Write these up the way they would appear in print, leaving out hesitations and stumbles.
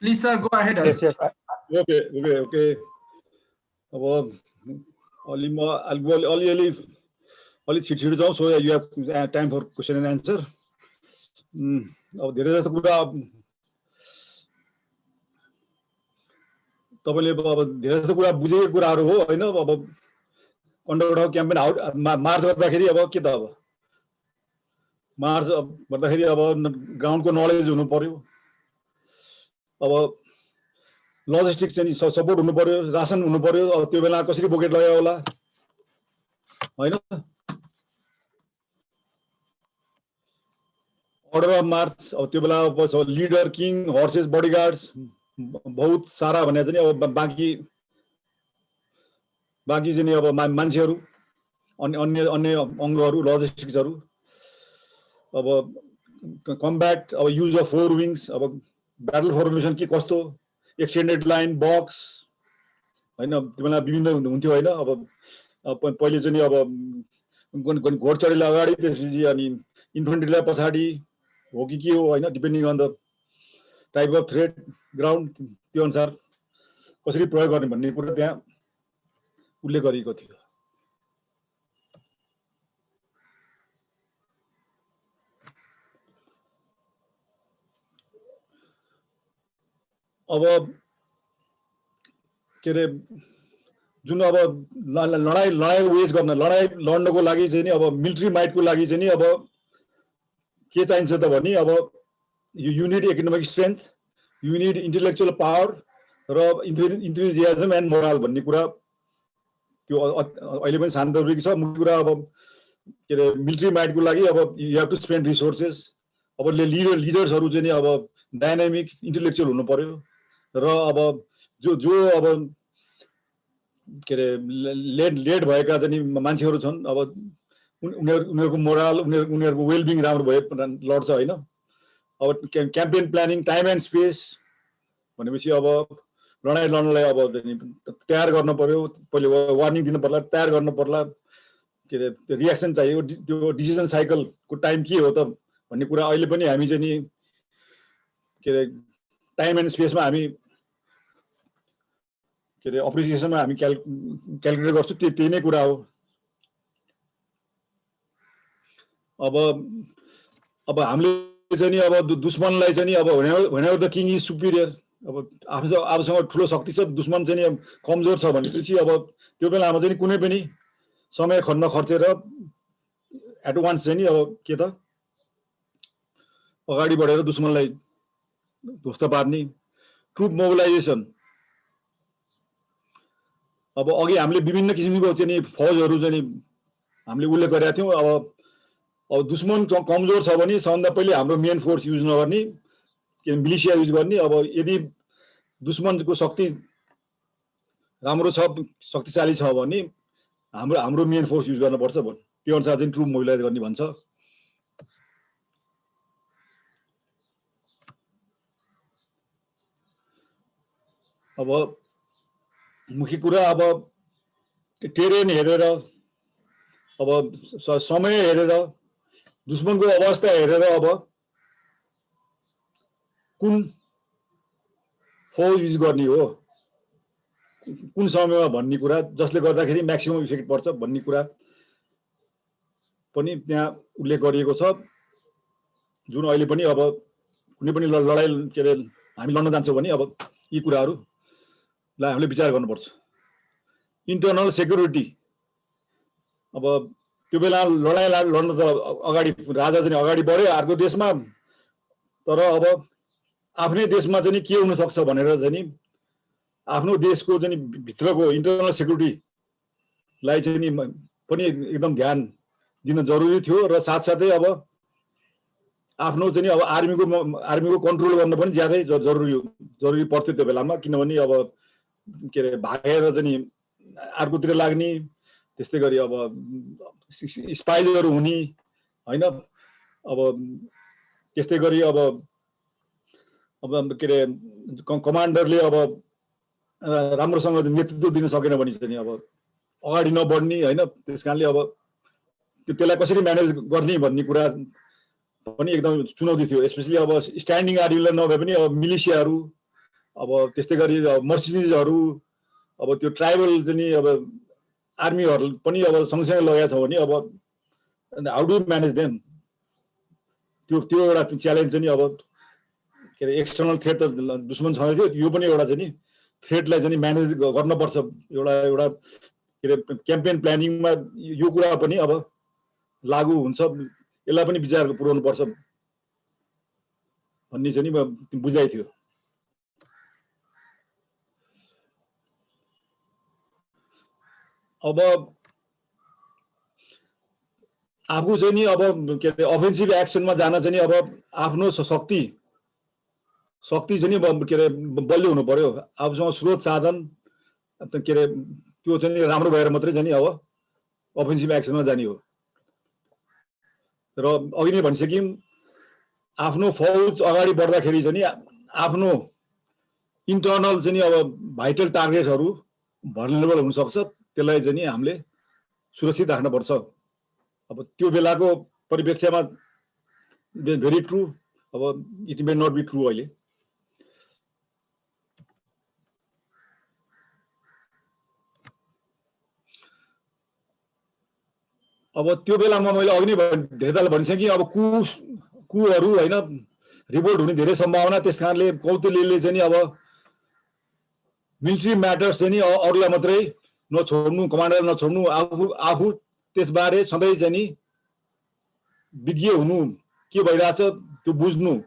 Please, sir, go ahead. Yes. Okay. अब अलिअलि छिटो जाउँ, so you have time for question and answer. अब धेरै जस्तो कुरा तपाईले अब धेरै जस्तो कुरा बुझेको कुराहरु हो हैन। अब कन्डक्ट अफ क्याम्पेन मार्च गर्दाखेरि अब के त अब मार्च गर्दाखेरि अब ग्राउन्डको नलेज हुनु पर्यो, अब लजिस्टिक्स चाहिँ सपोर्ट हुनु पर्यो, रासन हुनु पर्यो। अब त्यो बेला कसरी बोकेट लगायो होला हैन। अर्डर अफ मार्च अब त्यो बेला लिडर, किङ, हर्सेस, बडीगार्ड्स बहुत सारा भने चाहिँ अब बाँकी चाहिँ अब मान्छेहरु, अन्य अंगहरु, लजिस्टिक्सहरु, अब कम्ब्याट, अब युज अफ 4 विंग्स, अब ब्याटल फर्मेसन के कस्तो, एक्सटेन्डेड लाइन, बक्स हैन। त्यो बेला विभिन्न हुन्थ्यो हैन। अब पहिले चाहिँ अब घोडचढीले अगाडि, त्यसपछि अनि इन्फेन्ट्रीलाई पछाडी हो कि के हो हैन, depending on the type of thread, ground, त्यो अनुसार कसरी प्रयोग गर्ने भन्ने कुरा त्यहाँ उल्लेख गरिएको थियो। अब के रे जुन अब लडाई वेज गर्न, लडाई लड्नको लागि चाहिँ नि अब मिलिट्री माइटको लागि चाहिँ नि अब के चाहिन्छ त भने अब you need economic strength, you need intellectual power र इन्थुजियाजम एन्ड मोरल भन्ने कुरा त्यो अहिले पनि सान्दर्भिक छ। मुख्य कुरा अब के रे मिलिट्री माइटको लागि अब you have to spend resources. अब लिडर्सहरु चाहिँ नि अब डायनामिक इन्टेलेक्चुअल हुनु पर्यो र अब जो अब के रे लेड भएका चाहिँ मान्छेहरु छन्, अब उनीहरुको मोरल, उनीहरुको वेलबिङ राम्रो भए लड्छ हैन। अब campaign planning, time and space भनेपछि अब लडाई लड्नलाई अब तयार गर्न पर्यो, पहिले वार्निङ दिनु पर्ला, तयार गर्न पर्ला, के रे रिएक्सन चाहियो, त्यो डिसिजन साइकलको टाइम के हो त भन्ने कुरा अहिले पनि हामी चाहिँ नि के रे टाइम एन्ड स्पेसमा हामी के रे अप्रिसिएसनमा हामी क्याल्कुलेट गर्छौं, त्यही नै कुरा हो। अब हामीले चाहिँ नि अब दुश्मनलाई चाहिँ नि अब whenever the king is superior, अब आफूसँग ठुलो शक्ति छ, दुश्मन चाहिँ नि कमजोर छ भनेपछि अब त्यो बेलामा चाहिँ कुनै पनि समय खर्चेर एट वान्स चाहिँ नि अब के त अगाडि बढेर दुश्मनलाई ध्वस्त पार्ने, ट्रुप मोबिलाइजेसन। अब अघि हामीले विभिन्न किसिमको चाहिँ नि फौजहरु चाहिँ नि हामीले उल्लेख गरेका थियौं। अब दुश्मन कमजोर छ भने सबभन्दा पहिले हाम्रो मेन फोर्स युज नगर्ने, के मिलिसिया युज गर्ने। अब यदि दुश्मनको शक्ति राम्रो छ, शक्तिशाली छ भने हाम्रो मेन फोर्स युज गर्नुपर्छ भन्छ। त्यो अनुसार चाहिँ ट्रुप मोबिलाइज गर्ने भन्छ। अब मुख्य कुरा अब टेरेन हेरेर, अब समय हेरेर, दुश्मनको अवस्था हेरेर अब कुन फौज युज गर्ने हो, कुन समयमा भन्ने कुरा, जसले गर्दाखेरि म्याक्सिमम इफेक्ट पर्छ भन्ने कुरा पनि त्यहाँ उल्लेख गरिएको छ। जुन अहिले पनि अब कुनै पनि लडाई के रे हामी लड्न जान्छौं भने अब यी कुराहरुलाई हामीले विचार गर्नुपर्छ। इन्टरनल सेक्युरिटी, अब त्यो बेला लडाई लड्न त अगाडि राजा चाहिँ अगाडि बढ्यो अर्को देशमा, तर अब आफ्नै देशमा चाहिँ के हुन सक्छ भनेर चाहिँ नि आफ्नो देशको चाहिँ भित्रको इन्टरनल सेक्युरिटीलाई चाहिँ नि पनि एकदम ध्यान दिन जरुरी थियो र साथसाथै अब आफ्नो चाहिँ अब आर्मीको कन्ट्रोल गर्न पनि ज्यादै जरुरी पर्थ्यो त्यो बेलामा। किनभने अब के रे भागेर चाहिँ अर्कोतिर लाग्ने, त्यस्तै गरी अब स्पाइजहरु हुने हैन। अब त्यस्तै गरी अब के रे कमान्डरले अब राम्रोसँग नेतृत्व दिन सकेन भने चाहिँ अब अगाडि नबढ्ने हैन। त्यसकारणले अब त्यसलाई कसरी म्यानेज गर्ने भन्ने कुरा पनि एकदम चुनौती थियो। स्पेशली अब स्ट्यान्डिङ आर्मीलाई नभए पनि अब मिलिसियाहरु अब त्यस्तै गरी मर्सिडिजहरू अब त्यो ट्राइबल चाहिँ नि अब आर्मीहरू पनि अब सँगसँगै लगाएको छ भने अब हाउ डु म्यानेज देम त्यो एउटा च्यालेन्ज चाहिँ नि अब के अरे एक्सटर्नल थ्रेट त दुश्मन छँदै थियो यो पनि एउटा चाहिँ नि थ्रेटलाई चाहिँ म्यानेज गर्नुपर्छ एउटा के अरे क्याम्पेन प्लानिङमा यो कुरा पनि अब लागू हुन्छ यसलाई पनि विचार पुर्याउनु पर्छ भन्ने चाहिँ नि बुझाइ थियो अब आफू चाहिँ नि अब के अरे अफेन्सिभ एक्सनमा जान चाहिँ नि अब आफ्नो शक्ति चाहिँ नि के अरे बलियो हुनु पर्यो आफूसँग स्रोत साधन के अरे त्यो चाहिँ नि राम्रो भएर मात्रै चाहिँ नि अब अफेन्सिभ एक्सनमा जाने हो र अघि नै भनिसक्यौँ आफ्नो फौज अगाडि बढ्दाखेरि चाहिँ नि आफ्नो इन्टर्नल चाहिँ नि अब भाइटल टार्गेटहरू भर्नेबल हुनसक्छ त्यसलाई चाहिँ नि हामीले सुरक्षित राख्नुपर्छ अब त्यो बेलाको परिप्रेक्ष्यमा भेरी ट्रु अब it may not be true अहिले अब त्यो बेलामा मैले अघि नै धेरैताले भनिसकेँ अब कुहरू होइन रिभोल्ट हुने धेरै सम्भावना त्यस कारणले कौतुलीले चाहिँ नि अब मिलिट्री म्याटर्स चाहिँ नि अरूलाई मात्रै नछोड्नु कमान्डर नछोड्नु आफू त्यसबारे सधैँ चाहिँ नि विज्ञ हुनु के भइरहेछ त्यो बुझ्नु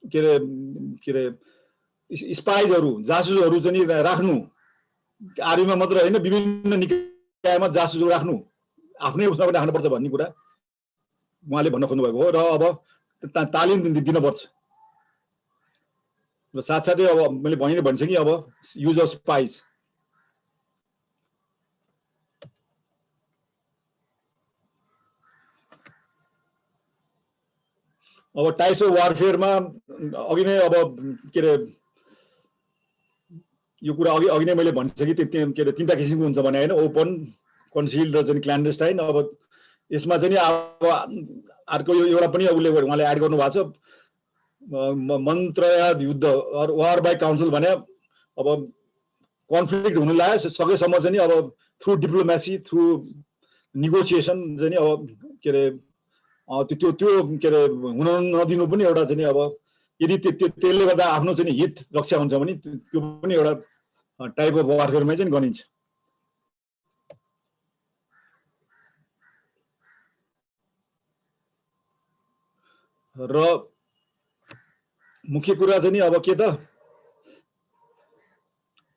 के अरे स्पाइजहरू जासुसहरू चाहिँ नि राख्नु आर्मीमा मात्र होइन विभिन्न निकायमा जासुसहरू राख्नु आफ्नै उसमा पनि राख्नुपर्छ भन्ने कुरा उहाँले भन्न खोज्नु भएको हो र अब तालिम दिनुपर्छ र साथसाथै अब मैले भनिसकेँ अब युज अफ स्पाइस अब टाइप्स अफ वारफेयरमा अघि नै अब के अरे यो कुरा अघि नै मैले भनिसकेँ के अरे तीनटा किसिमको हुन्छ भने होइन ओपन कन्सिल्ड र चाहिँ क्ल्यान्डेस्टाइन अब यसमा चाहिँ नि अब अर्को यो एउटा पनि उहाँले एड गर्नु भएको छ मन्त्रयाद युद्ध वार बाई काउन्सिल भने अब कन्फ्लिक्ट हुन लाग्यो सकेसम्म चाहिँ नि अब थ्रु डिप्लोमेसी थ्रु निगोसिएसन चाहिँ नि अब के अरे त्यो के अरे हुन नदिनु पनि एउटा चाहिँ नि अब यदि त्यसले गर्दा आफ्नो चाहिँ हित रक्षा हुन्छ भने त्यो पनि एउटा टाइप अफ वारफेयरमै चाहिँ गनिन्छ र मुख्य कुरा चाहिँ नि अब के त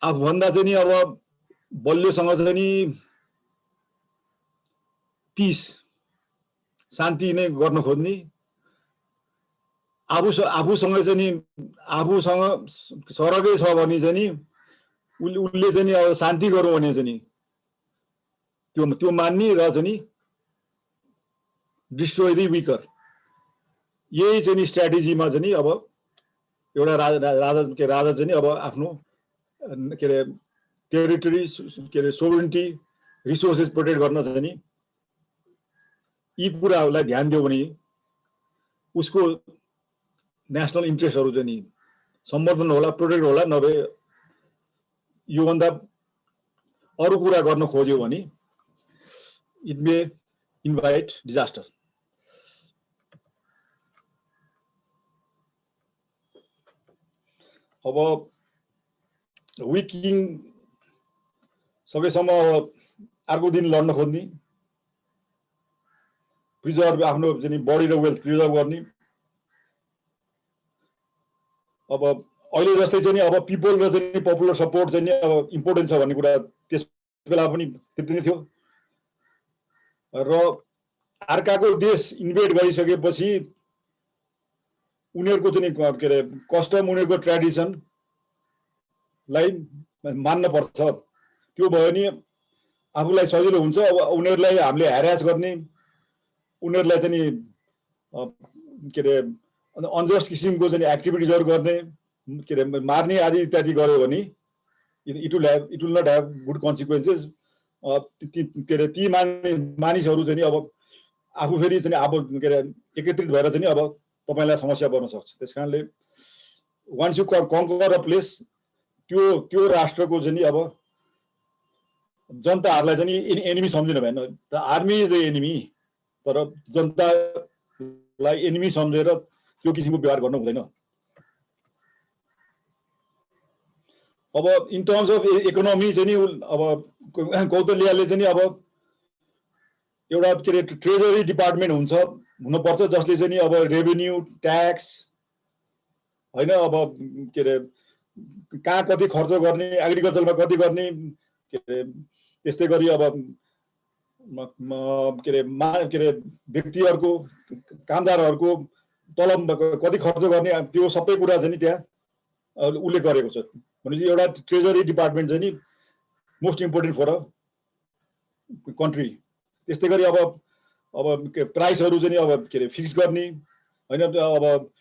आफूभन्दा चाहिँ नि अब बलियोसँग चाहिँ नि पिस शान्ति नै गर्न खोज्ने आफूसँग चाहिँ नि आफूसँग सरकै छ भने चाहिँ नि उसले चाहिँ नि अब शान्ति गरौँ भने चाहिँ नि त्यो मान्ने र चाहिँ नि डिस्ट्रोय द विकर यही चाहिँ नि स्ट्राटेजीमा चाहिँ नि अब एउटा राजा चाहिँ नि अब आफ्नो के अरे टेरिटरी के अरे सोभरेन्टी रिसोर्सेस प्रोटेक्ट गर्न चाहिँ नि यी कुराहरूलाई ध्यान दियो भने उसको नेसनल इन्ट्रेस्टहरू चाहिँ नि सम्वर्धन होला प्रोटेक्ट होला नभए योभन्दा अरू कुरा गर्न खोज्यो भने इट मे इन्भाइट डिजास्टर अब विक किङ सकेसम्म अर्को दिन लड्न खोज्ने प्रिजर्भ आफ्नो चाहिँ बडी र वेल्थ प्रिजर्भ गर्ने अब अहिले जस्तै चाहिँ अब पिपल र चाहिँ पपुलर सपोर्ट चाहिँ अब इम्पोर्टेन्ट छ भन्ने कुरा त्यस बेला पनि त्यति नै थियो र अर्काको देश इन्भेड गरिसकेपछि उनीहरूको चाहिँ के अरे कस्टम उनीहरूको ट्रेडिसनलाई मान्न पर्छ त्यो भयो नि आफूलाई सजिलो हुन्छ अब उनीहरूलाई हामीले ह्यारास गर्ने उनीहरूलाई चाहिँ के अरे अनजस्ट किसिमको चाहिँ एक्टिभिटिजहरू गर्ने के अरे मार्ने आदि इत्यादि गर्यो भने it will not have good consequences के अरे ती मानिसहरू चाहिँ अब आफू फेरि चाहिँ अब के अरे एकत्रित भएर चाहिँ अब तपाईँलाई समस्या पर्न सक्छ त्यस कारणले वान्स यु कन्कर अ प्लेस, त्यो राष्ट्रको चाहिँ नि अब जनताहरूलाई चाहिँ एनिमी सम्झिनु भएन। The army is the enemy, तर जनतालाई एनिमी सम्झेर त्यो किसिमको व्यवहार गर्नु हुँदैन। अब इन टर्म्स अफ इकोनोमी चाहिँ नि अब कौतल्याले चाहिँ नि अब एउटा के अरे ट्रेजरी डिपार्टमेन्ट हुनुपर्छ जसले चाहिँ नि अब रेभेन्यू, ट्याक्स होइन, अब के अरे कहाँ कति खर्च गर्ने, एग्रिकल्चरमा कति गर्ने, के अरे त्यस्तै गरी अब के अरे व्यक्तिहरूको, कामदारहरूको तलब कति खर्च गर्ने, त्यो सबै कुरा चाहिँ नि त्यहाँ उल्लेख गरेको छ। भनेपछि एउटा ट्रेजरी डिपार्टमेन्ट चाहिँ नि most important for a country. त्यस्तै गरी अब प्राइसहरू चाहिँ नि अब के अरे फिक्स गर्ने होइन, अब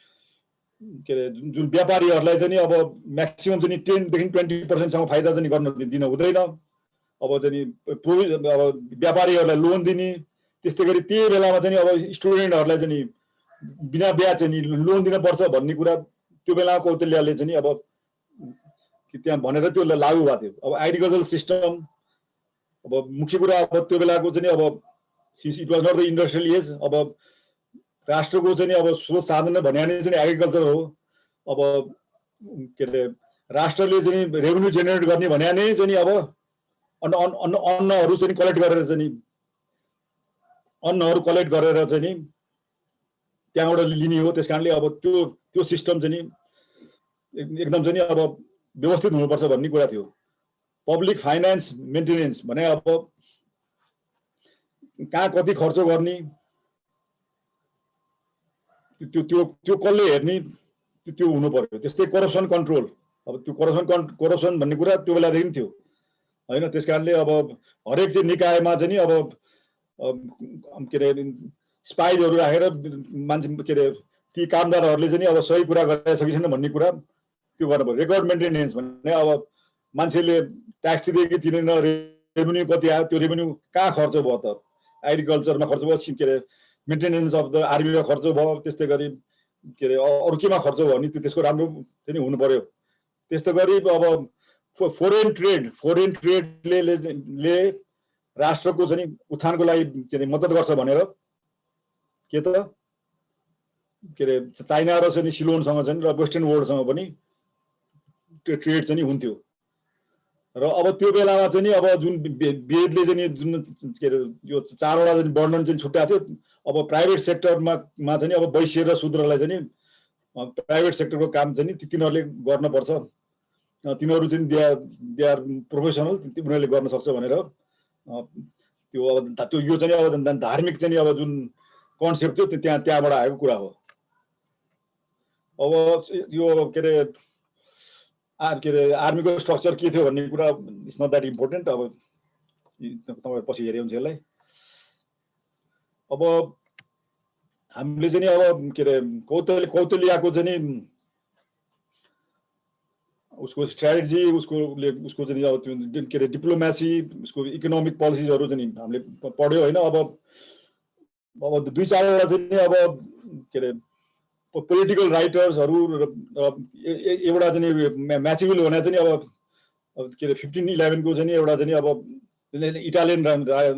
के अरे जुन व्यापारीहरूलाई चाहिँ नि अब म्याक्सिमम चाहिँ 10 देखि 20% फाइदा चाहिँ गर्न दिन हुँदैन। अब चाहिँ अब व्यापारीहरूलाई लोन दिने, त्यस्तै गरी त्यही बेलामा चाहिँ अब स्टुडेन्टहरूलाई चाहिँ बिना ब्याज चाहिँ लोन दिनुपर्छ भन्ने कुरा त्यो बेला कौतल्याले चाहिँ अब त्यहाँ भनेर त्यो लागू भएको थियो। अब एग्रिकल्चरल सिस्टम, अब मुख्य कुरा अब त्यो बेलाको चाहिँ अब it was not the industrial age. अब राष्ट्रको चाहिँ अब स्रोत साधन भने नै चाहिँ एग्रिकल्चर हो। अब के अरे राष्ट्रले चाहिँ रेभेन्यू जेनेरेट गर्ने भने नै चाहिँ अब अन्नहरू चाहिँ कलेक्ट गरेर चाहिँ अन्नहरू कलेक्ट गरेर चाहिँ त्यहाँबाट लिने हो। त्यस कारणले अब त्यो सिस्टम चाहिँ एकदम चाहिँ अब व्यवस्थित हुनुपर्छ भन्ने कुरा थियो। पब्लिक फाइनेन्स मेन्टेनेन्स भने अब कहाँ कति खर्च गर्ने त्यो कसले हेर्ने त्यो हुनु पर्यो। त्यस्तै करप्सन कन्ट्रोल, अब त्यो करप्सन भन्ने कुरा त्यो बेलादेखि थियो होइन। त्यस कारणले अब हरेक चाहिँ निकायमा चाहिँ नि अब के अरे स्पाइजहरू राखेर मान्छे के अरे ती कामदारहरूले चाहिँ अब सही कुरा गरिसकेको छैन भन्ने कुरा त्यो गर्नु पर्यो। रेकर्ड मेन्टेनेन्स भने अब मान्छेले ट्याक्स तिरे कि तिरेन, रेभेन्यू कति आयो, त्यो रेभेन्यू कहाँ खर्च भयो त, एग्रिकल्चरमा खर्च भयो, के अरे मेन्टेनेन्स अफ द आर्मीमा खर्च भयो, त्यस्तै गरी के अरे अरू केमा खर्च भयो भने त्यसको राम्रो चाहिँ हुनु पर्यो। त्यस्तै गरी अब फोरेन ट्रेडले राष्ट्रको चाहिँ उत्थानको लागि के अरे मद्दत गर्छ भनेर के त के अरे चाइना र चाहिँ सिलोनसँग चाहिँ र वेस्टर्न वर्ल्डसँग पनि ट्रेड चाहिँ हुन्थ्यो। र अब त्यो बेलामा चाहिँ अब जुन वेदले चाहिँ जुन के अरे यो 4वटा चाहिँ वर्णन चाहिँ छुट्याएको थियो। अब प्राइभेट सेक्टरमा चाहिँ अब वैश्य र शूद्रलाई चाहिँ प्राइभेट सेक्टरको काम चाहिँ तिनीहरूले गर्नुपर्छ, तिनीहरू चाहिँ दे आर प्रोफेसनल, तिनीहरूले गर्न सक्छ भनेर त्यो अब त्यो यो चाहिँ अब धार्मिक चाहिँ अब जुन कन्सेप्ट थियो त्यहाँबाट आएको कुरा हो। अब यो के अरे आर्मीको स्ट्रक्चर के थियो भन्ने कुरा इट्स नट द्याट इम्पोर्टेन्ट। अब तपाईँ पछि हेरे हुन्छ यसलाई। अब हामीले चाहिँ अब के अरे कौतल्याको चाहिँ उसको स्ट्राटेजी, उसको चाहिँ अब त्यो के अरे डिप्लोमेसी, उसको इकोनोमिक पोलिसिजहरू चाहिँ हामीले पढ्यो होइन। अब 2-4वटा चाहिँ अब के अरे पोलिटिकल राइटर्सहरू एउटा चाहिँ म्याचिभिल भने चाहिँ अब के अरे 1511 को चाहिँ एउटा चाहिँ अब इटालियन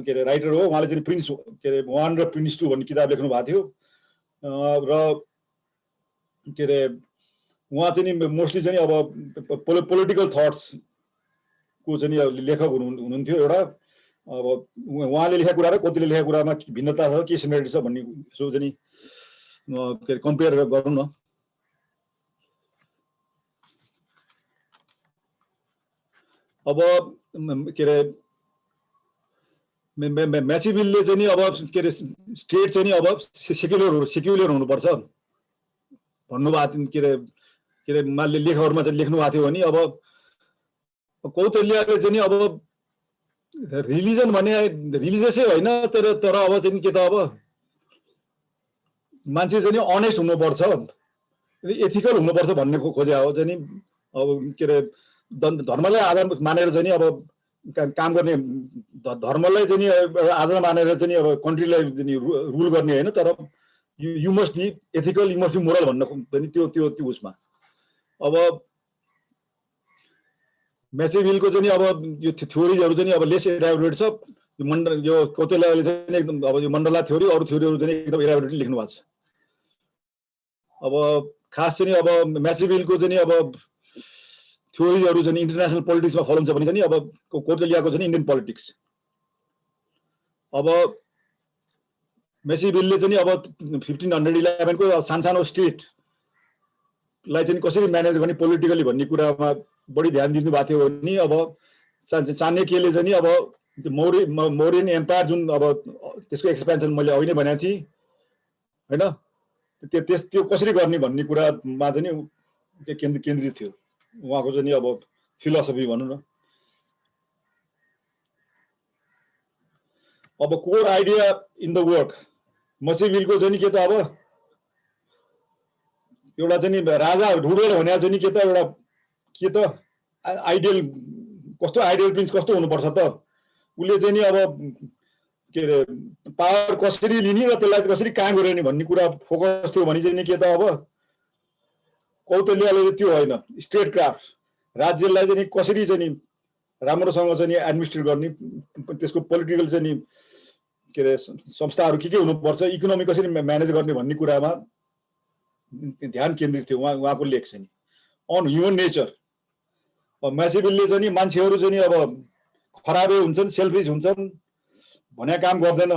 के अरे राइटर हो। उहाँले चाहिँ प्रिन्स के अरे 1 र प्रिन्स 2 भन्ने किताब लेख्नु भएको थियो। र के अरे उहाँ चाहिँ मोस्टली चाहिँ अब पोलिटिकल थट्सको चाहिँ लेखक हुनुहुन्थ्यो एउटा। अब उहाँले लेखेको कुरा र कतिले लेखेको कुरामा भिन्नता छ, के सिमिलरिटी छ भन्ने यसो चाहिँ के अरे कम्पेयर गरौँ न। अब के अरे म्याचिभिलले चाहिँ नि अब के अरे स्टेट चाहिँ नि अब सेक्युलर हुनुपर्छ भन्नुभएको के अरे लेखहरूमा चाहिँ लेख्नु भएको थियो भने अब कौतल्याले चाहिँ नि अब रिलिजन भने रिलिजियसै होइन, तर अब चाहिँ के त अब मान्छे चाहिँ अनेस्ट हुनुपर्छ, एथिकल हुनुपर्छ भन्ने खोज्या हो चाहिँ नि। अब के अरे धर्मलाई आधार मानेर चाहिँ अब काम गर्ने, धर्मलाई चाहिँ आधार मानेर चाहिँ अब कन्ट्रीलाई रुल गर्ने होइन, तर you must be ethical, you must be moral भन्न पनि त्यो उसमा अब म्यासेभिलको चाहिँ अब यो थ्योरीहरू चाहिँ अब लेस एलाबोरेट छ। यो कौटिल्यले चाहिँ एकदम अब यो मण्डला थ्योरी अरू थ्योरीहरू चाहिँ एकदम एलाबोरेटली लेख्नु भएको छ। अब खास चाहिँ अब म्यासेभिलको चाहिँ अब थ्योरीहरू चाहिँ इन्टरनेसनल पोलिटिक्समा फलाउँछ भने चाहिँ अब कौटिल्यको चाहिँ इन्डियन पोलिटिक्स। अब म्यासेभिलले चाहिँ अब 1511 को सानसानो स्टेटलाई चाहिँ कसरी म्यानेज गर्ने पोलिटिकली भन्ने कुरामा बढी ध्यान दिनु भएको थियो भने अब चाणक्यले चाहिँ अब मौर्यन एम्पायर जुन अब त्यसको एक्सपेन्सन मैले अघि नै भनेको थिएँ हैन, त्यो कसरी गर्ने भन्ने कुरामा चाहिँ केन्द्रित थियो उहाँको चाहिँ अब फिलोसफी भनौँ न। अब core idea in the work म्यासेभिलको चाहिँ के त अब एउटा चाहिँ राजा रुडल भने चाहिँ के त एउटा के त आइडियल कस्तो आइडियल प्रिन्स कस्तो हुनुपर्छ त, उसले चाहिँ नि अब के अरे पावर कसरी लिने र त्यसलाई कसरी काम गर्ने भन्ने कुरा फोकस थियो भने चाहिँ के त अब कौटिल्यले त्यो होइन, स्टेट क्राफ्ट राज्यलाई चाहिँ कसरी चाहिँ राम्रोसँग चाहिँ एडमिनिस्ट्रेट गर्ने, त्यसको पोलिटिकल चाहिँ के अरे संस्थाहरू के हुनुपर्छ, इकोनोमी कसरी म्यानेज गर्ने भन्ने कुरामा ध्यान केन्द्रित थियो उहाँको लेख चाहिँ अन ह्युमन नेचर। म्यासेभिलले चाहिँ मान्छेहरू चाहिँ अब खराबै हुन्छन्, सेल्फिस हुन्छन्, भने काम गर्दैन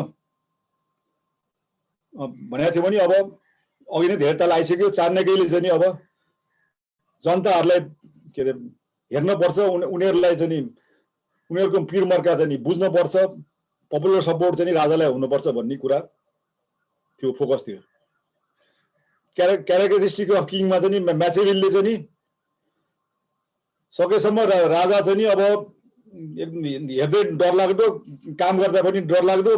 भनेको थियो भने अब अघि नै धेरै ताल आइसक्यो। चाणक्यले चाहिँ अब जनताहरूलाई के अरे हेर्नुपर्छ, उनीहरूलाई चाहिँ उनीहरूको पिर मर्का चाहिँ बुझ्नुपर्छ, पपुलर सपोर्ट चाहिँ राजालाई हुनुपर्छ भन्ने कुरा थियो, फोकस थियो। क्यारेक्टरिस्टिक अफ किङमा चाहिँ म्यासेभिलले चाहिँ सकेसम्म राजा चाहिँ अब एकदम हेर्दै डरलाग्दो, काम गर्दा पनि डरलाग्दो,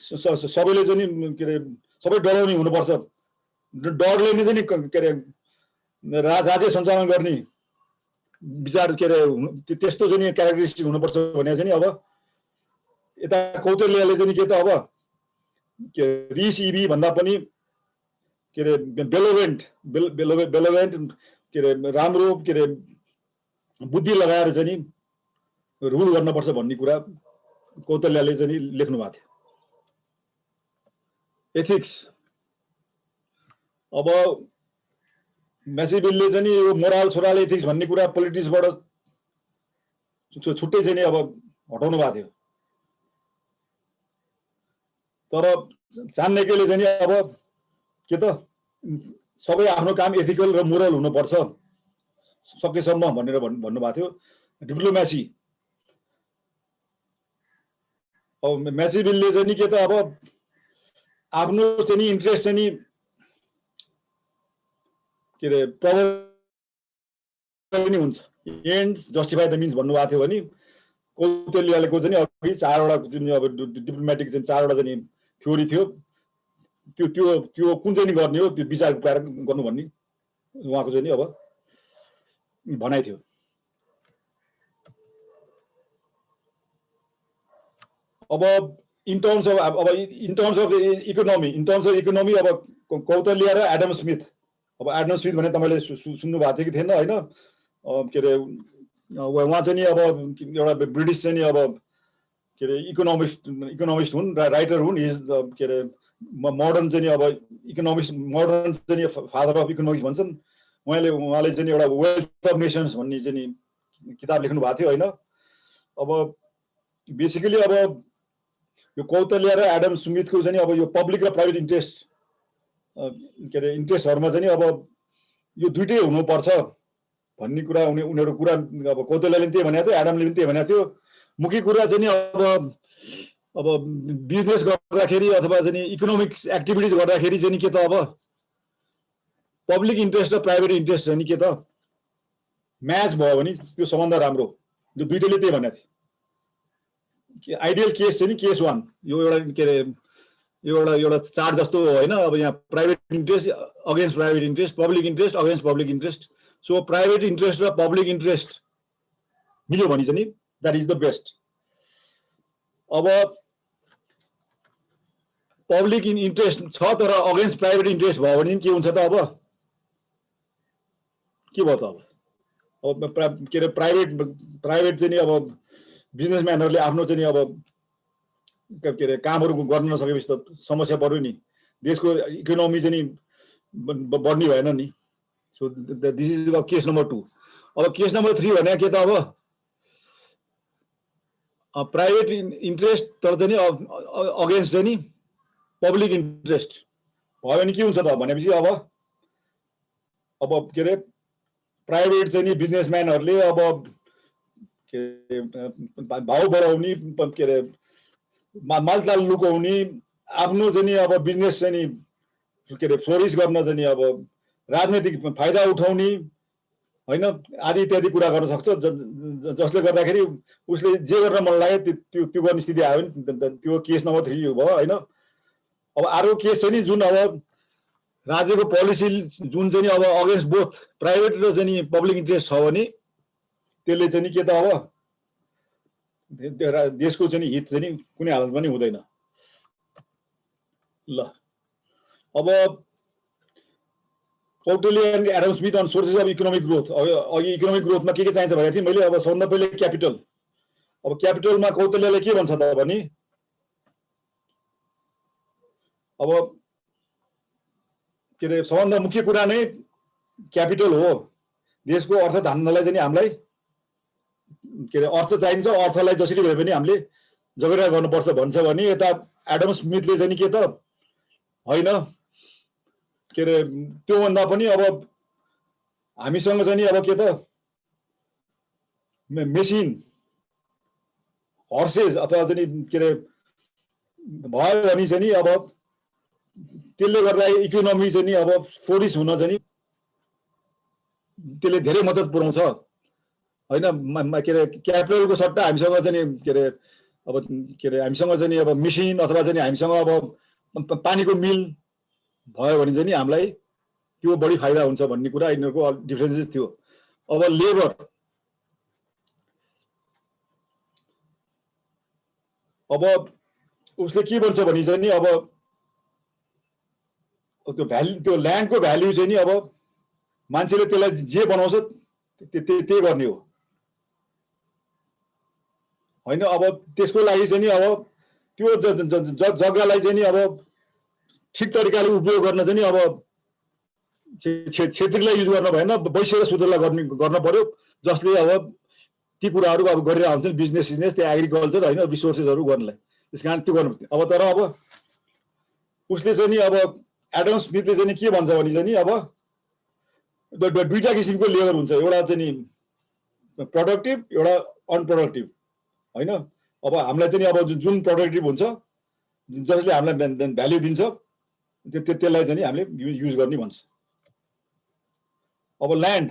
सबैले चाहिँ के अरे सबै डराउने हुनुपर्छ, डरले नै चाहिँ के अरे राज्य सञ्चालन गर्ने विचार के अरे त्यस्तो चाहिँ क्यारेक्टरिस्टिक हुनुपर्छ भने चाहिँ अब यता कौटिल्यले चाहिँ के त अब के रिस इबी भन्दा पनि के अरे बेलोभेन्ट के अरे राम्रो के अरे बुद्धि लगाएर चाहिँ रुल गर्नुपर्छ भन्ने कुरा कौटिल्यले चाहिँ लेख्नु भएको थियो। एथिक्स अब म्यासेभिलले चाहिँ यो मोरल सोरल एथिक्स भन्ने कुरा पोलिटिक्सबाट छुट्टै चाहिँ अब हटाउनु भएको थियो। तर चाणक्यले चाहिँ अब के त सबै आफ्नो काम एथिकल र मोरल हुनुपर्छ सकेसम्म भनेर भन्नुभएको थियो। डिप्लोमेसी अब म्यासेभिलले चाहिँ के त अब आफ्नो चाहिँ इन्ट्रेस्ट चाहिँ के अरे प्रभाव पनि हुन्छ, एन्ड्स जस्टिफाई द मिन्स भन्नुभएको थियो भने कौटिल्यको चाहिँ अघि चारवटा जुन अब डिप्लोमेटिक चाहिँ चारवटा चाहिँ थ्योरी थियो, त्यो त्यो त्यो कुन चाहिँ गर्ने हो त्यो विचार गर्नु भन्ने उहाँको चाहिँ अब भनाइ थियो। अब इन टर्म्स अफ इकोनोमी अब कौटिल्य र एडम स्मिथ। अब एडम स्मिथ भने तपाईँले सुन्नु भएको थियो कि थिएन होइन, के अरे उहाँ चाहिँ अब एउटा ब्रिटिस चाहिँ अब के अरे इकोनोमिस्ट हुन्, राइटर हुन्, इज के अरे मोडर्न चाहिँ अब इकोनोमिक्स, मोडर्न चाहिँ फादर अफ इकोनोमिक्स भन्छन्। उहाँले चाहिँ एउटा वेल्थ अफ नेसन्स भन्ने चाहिँ किताब लेख्नु भएको थियो होइन। अब बेसिकली अब यो कौटिल्य र एडम स्मिथको चाहिँ अब यो पब्लिक र प्राइभेट इन्ट्रेस्ट के अरे इन्ट्रेस्टहरूमा चाहिँ अब यो दुइटै हुनुपर्छ भन्ने कुरा उनीहरू कुरा अब कौटिल्यले त्यही भनेको थियो, एडमले पनि त्यही भनेको थियो। मुख्य कुरा चाहिँ अब बिजनेस गर्दाखेरि अथवा चाहिँ इकोनोमिक एक्टिभिटिज गर्दाखेरि चाहिँ के त अब पब्लिक इन्ट्रेस्ट र प्राइभेट इन्ट्रेस्ट चाहिँ के त म्याच भयो भने त्यो सम्बन्ध राम्रो, यो दुइटैले त्यही भनेको थियो। आइडियल केस चाहिँ केस वान, यो एउटा के अरे एउटा चार्ट जस्तो होइन। अब यहाँ private interest against private interest, public interest against public interest. So private interest र पब्लिक इन्ट्रेस्ट मिल्यो भने चाहिँ द्याट इज द बेस्ट। अब पब्लिक इन्ट्रेस्ट छ तर अगेन्स्ट प्राइभेट इन्ट्रेस्ट भयो भने के हुन्छ त, अब के भयो त अब अब के अरे प्राइभेट चाहिँ नि अब बिजनेसम्यानहरूले आफ्नो चाहिँ नि अब के अरे कामहरू गर्न नसकेपछि त समस्या पर्यो नि, देशको इकोनोमी चाहिँ नि बढ्ने भएन नि। So this is case number 2। अब केस नम्बर 3 भने के त अब प्राइभेट इन्ट्रेस्ट तर चाहिँ नि अगेन्स्ट चाहिँ नि पब्लिक इन्ट्रेस्ट भयो भने के हुन्छ त भनेपछि अब के अरे प्राइभेट चाहिँ नि बिजनेसम्यानहरूले अब के भाउ बढाउने के अरे मालताल लुकाउने आफ्नो चाहिँ नि अब बिजनेस चाहिँ नि के अरे फ्लोरिस गर्न चाहिँ नि अब राजनीतिक फाइदा उठाउने हैन आदि इत्यादि कुरा गर्न सक्छ, जसले गर्दाखेरि उसले जे गर्न मन लाग्यो त्यो गर्ने स्थिति आयो नि। त्यो केस नम्बर 3 भयो हैन। अब अर्को केस चाहिँ नि जुन अब राज्यको पोलिसी जुन चाहिँ नि अब अगेन्स्ट बोथ प्राइभेट र चाहिँ नि पब्लिक इन्ट्रेस्ट छ भने त्यसले चाहिँ नि के त अब देशको चाहिँ नि हित चाहिँ नि कुनै हालतमा पनि हुँदैन। ल अब Kautilya and Adam Smith on sources of economic growth. अघि इकोनोमिक ग्रोथमा के चाहिन्छ भनेको थिएँ मैले। अब सबभन्दा पहिले क्यापिटल। अब क्यापिटलमा कौटिल्यले के भन्छ त भने अब के अरे सबभन्दा मुख्य कुरा नै क्यापिटल हो। देशको अर्थ धान्नलाई चाहिँ हामीलाई के अरे अर्थ चाहिन्छ, अर्थलाई जसरी भए पनि हामीले जगेरा गर्नुपर्छ भन्छ भने यता एडम स्मिथले चाहिँ के त होइन के अरे त्योभन्दा पनि अब हामीसँग चाहिँ नि अब के त मेसिन हर्सेस अथवा चाहिँ के अरे भयो भने चाहिँ नि अब त्यसले गर्दा इकोनोमी चाहिँ नि अब फ्लोरिस हुन चाहिँ नि त्यसले धेरै मद्दत पुर्याउँछ हैन। के अरे क्यापिटलको सट्टा हामीसँग चाहिँ नि के अरे अब के अरे हामीसँग चाहिँ नि अब मेसिन अथवा चाहिँ हामीसँग अब पानीको मिल भयो भने चाहिँ नि हामीलाई त्यो बढी फाइदा हुन्छ भन्ने कुरा यिनीहरूको डिफरेन्सेस थियो। अब लेबर अब उसले के भन्छ भने चाहिँ नि अब त्यो ल्यान्डको भ्याल्यु चाहिँ नि अब मान्छेले त्यसलाई जे बनाउँछ त्यही गर्ने हो हैन। अब त्यसको लागि चाहिँ नि अब त्यो जग्गालाई चाहिँ नि अब ठिक तरिकाले उपयोग गर्न चाहिँ नि अब क्षेत्रीलाई युज गर्न भएन, वैश्य र शूद्रलाई गर्न पर्यो, जसले अब ती कुराहरू अब गरेर आउँछन् बिजनेस त्यो एग्रिकल्चर हैन रिसोर्सेसहरू गर्नलाई। त्यसकारण त्यो गर्नु अब तर अब उसले चाहिँ नि अब एडम स्मिथले चाहिँ नि के भन्छ भने चाहिँ नि अब दुईटा किसिमको लेबर हुन्छ, एउटा चाहिँ नि प्रोडक्टिभ एउटा अनप्रोडक्टिभ हैन। अब हामीलाई चाहिँ नि अब जुन प्रोडक्टिभ हुन्छ जसले हामीलाई भ्याल्यु दिन्छ त्यसलाई चाहिँ नि हामीले युज गर्ने भन्छ। अब ल्यान्ड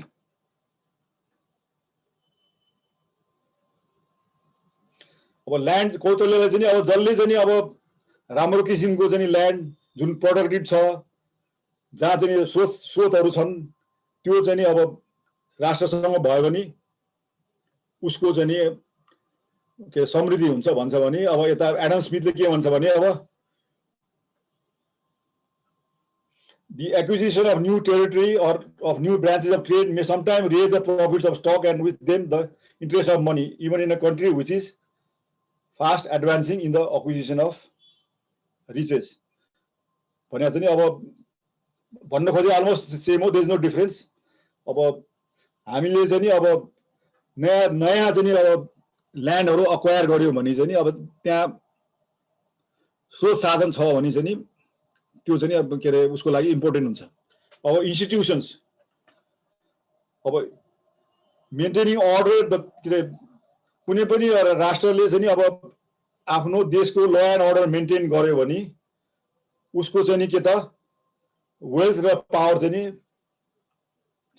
कौशल्यलाई चाहिँ नि अब जसले चाहिँ नि अब राम्रो किसिमको चाहिँ नि ल्यान्ड जुन प्रोडक्टिभ छ जहाँ चाहिँ नि स्रोतहरू छन् त्यो चाहिँ नि अब राष्ट्रसँग भयो भने उसको चाहिँ नि के समृद्धि हुन्छ भन्छ भने अब यता एडम स्मिथले के भन्छ भने अब the acquisition of new territory or of new branches of trade may sometimes raise the profits of stock and with them the interest of money even in a country which is fast advancing in the acquisition of riches भने चाहिँ अब भन्न खोजे almost same हो, there is no difference. अब हामीले चाहिँ नि अब नयाँ चाहिँ नि अब ल्यान्डहरू अक्वायर गर्यो भने चाहिँ नि अब त्यहाँ स्रोत साधन छ भने चाहिँ नि त्यो चाहिँ नि अब के अरे उसको लागि इम्पोर्टेन्ट हुन्छ। अब इन्स्टिट्युसन्स अब मेन्टेनिङ अर्डर के अरे कुनै पनि राष्ट्रले चाहिँ नि अब आफ्नो देशको ल एन्ड अर्डर मेन्टेन गर्यो भने उसको चाहिँ नि के त वेल्थ र पावर चाहिँ नि